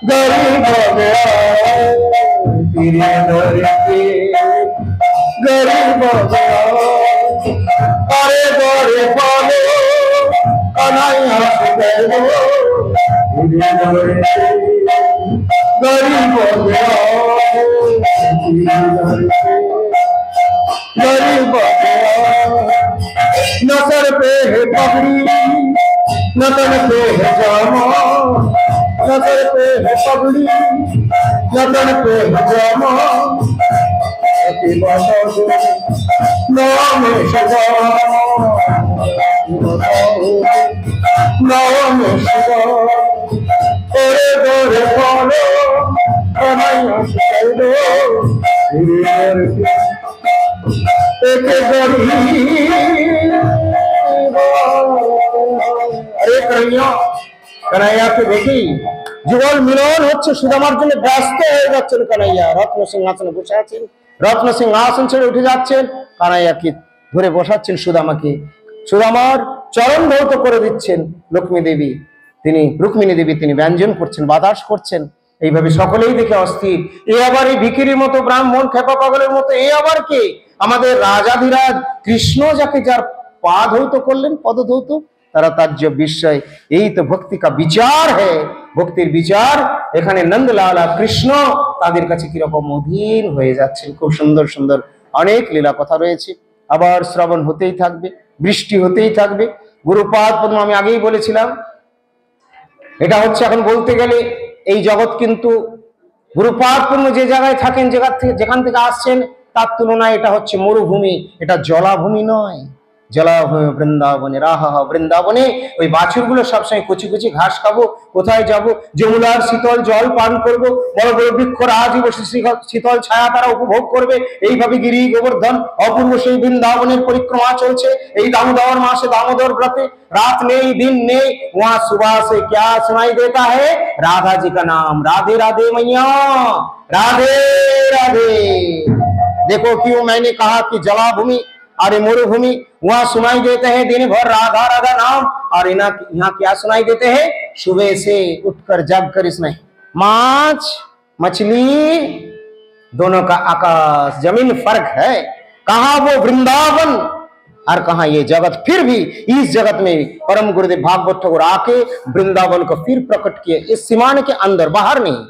गरीब आ गया, तेरे द्वार पे गरीब आ गया। अरे द्वार पालो कन्हैया से कह दो तेरे द्वार पे गरीब आ गया, गरीब न सर पे है पगड़ी न तन पे है जामा, न सर पे है पगड़ी न तन पे है जामा, नाम शिवा नाम शिवा। अरे गोरे पालो कन्हैया से कह दो एक अरे कन्हैया, कन्हैयाকে দেখি যুগল মিলন হচ্ছে, সুদামার জন্য ব্যস্ত হয়ে যাচ্ছেন কানাইয়া, রত্ন সিংহাসনে বসে আছেন, রত্ন সিংহাসন ছেড়ে উঠে যাচ্ছেন, কানাইয়াকে ধরে বসাচ্ছেন সুদামাকে, সুদামার চরণ ধৌত করে দিচ্ছেন লক্ষ্মী দেবী, তিনি রুক্মিণী দেবী, তিনি ব্যঞ্জন করছেন, বাতাস করছেন, এইভাবে সকলেই দেখে অস্থির। এ আবার এই ভিখিরির মতো ব্রাহ্মণ খেপা পাগলের মতো, এ আবার কে, আমাদের রাজাধিরাজ কৃষ্ণ যাকে যার পা ধৌত করলেন, পদ ধৌত, তারা তাজ্য বিস্ময়, এই তো ভক্তি কা বিচার হ্যায়, ভক্তির বিচার। এখানে নন্দলালা কৃষ্ণ তাদের কাছে কিরকম অধীন হয়ে যাচ্ছেন। খুব সুন্দর সুন্দর অনেক লীলা কথা রয়েছে, আবার শ্রবণ হতেই থাকবে, বৃষ্টি হতেই থাকবে। গুরুপাদ পদ্ম আমি আগেই বলেছিলাম, এটা হচ্ছে এখন বলতে গেলে এই জগৎ কিন্তু গুরুপাদ পূর্ণ যে জায়গায় থাকেন, যেখান থেকে আসছেন, তার তুলনায় এটা হচ্ছে মরুভূমি, এটা জলাভূমি নয়। জলাভূমি বৃন্দাবনে রাহা, বৃন্দাবনে ওই বাছুরগুলো সবসময় কচি কচি ঘাস খাবো, কোথায় যাব, যমুনার শীতল জল পান করব, বড় বড় বৃক্ষ রাজি বসে শীতল ছায়া তারা উপভোগ করবে, এইভাবে গিরি গোবর্ধন অপূর্ব সেই বৃন্দাবনের পরিক্রমা চলছে। এই দামোদর মাসে দামোদর ব্রতে रात नहीं दिन नहीं, वहां सुबह से क्या सुनाई देता है, राधा जी का नाम, राधे राधे मैया, राधे राधे। देखो क्यों मैंने कहा कि जलाभूमि और मरुभूमि, वहां सुनाई देते हैं दिन भर राधा राधा नाम, और यहाँ क्या सुनाई देते हैं, सुबह से उठकर जागकर इसमें माछ मछली दोनों का आकाश जमीन फर्क है। कहा वो वृंदावन और कहा ये जगत। फिर भी इस जगत में परम गुरुदेव भागवत ठाकुर आके वृंदावन को फिर प्रकट किए, इस सीमाने के अंदर, बाहर नहीं।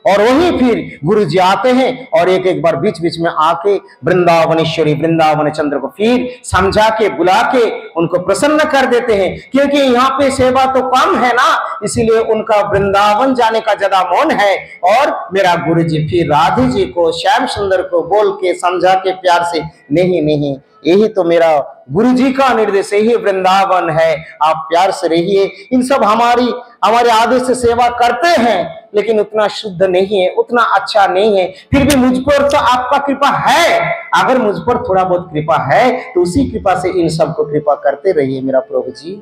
और वहीं फिर गुरु जी आते हैं और एक एक बार बीच बीच में आके वृंदावनेश्वरी वृंदावन चंद्र को फिर समझा के बुला के उनको प्रसन्न कर देते हैं, क्योंकि यहाँ पे सेवा तो कम है ना, इसीलिए उनका वृंदावन जाने का ज्यादा मन है। और मेरा गुरु जी फिर राधे जी को, श्याम सुंदर को बोल के समझा के प्यार से, नहीं नहीं यही तो मेरा गुरु जी का निर्देश, यही वृंदावन है, आप प्यार से रहिए। इन सब हमारे आदेश से सेवा करते हैं, लेकिन उतना शुद्ध नहीं है, उतना अच्छा नहीं है, फिर भी मुझ पर तो आपका कृपा है। अगर मुझ पर थोड़ा बहुत कृपा है तो उसी कृपा से इन सबको कृपा करते रहिए मेरा प्रभु जी।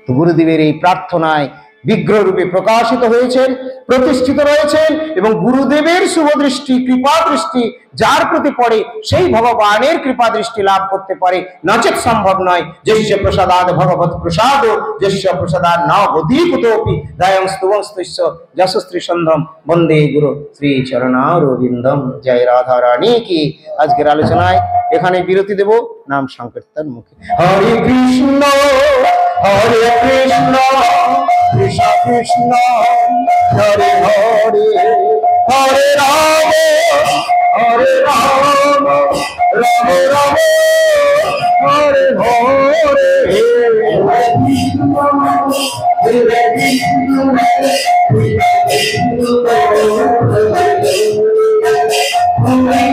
तो गुरुदेवेर এই প্রার্থনায় বিগ্রহ রূপে প্রকাশিত হয়েছেন, প্রতিষ্ঠিত রয়েছেন এবং গুরুদেবের শুভ দৃষ্টি, কৃপা দৃষ্টি যার প্রতি পড়ে সেই ভগবানের কৃপা দৃষ্টি লাভ করতে পারে, নচেত সম্ভব নয়। যস্য প্রসাদাৎ ভগবৎ প্রসাদ, যস্য প্রসাদাৎ ন গতি কুতোপি, দয়ং স্তুবং স্তুষ্য যশস্ত্রী সন্ধম বন্দে গুরু শ্রী চরণারবিন্দম। জয় রাধা রানী কি। আজকের আলোচনায় এখানে বিরতি দেব, নাম সংকীর্তন মুখে। হরে কৃষ্ণ হরে কৃষ্ণ কৃষ্ণ কৃষ্ণ হরে হরে, হরে রাম হরে রাম রাম রাম হরে হরে। হরে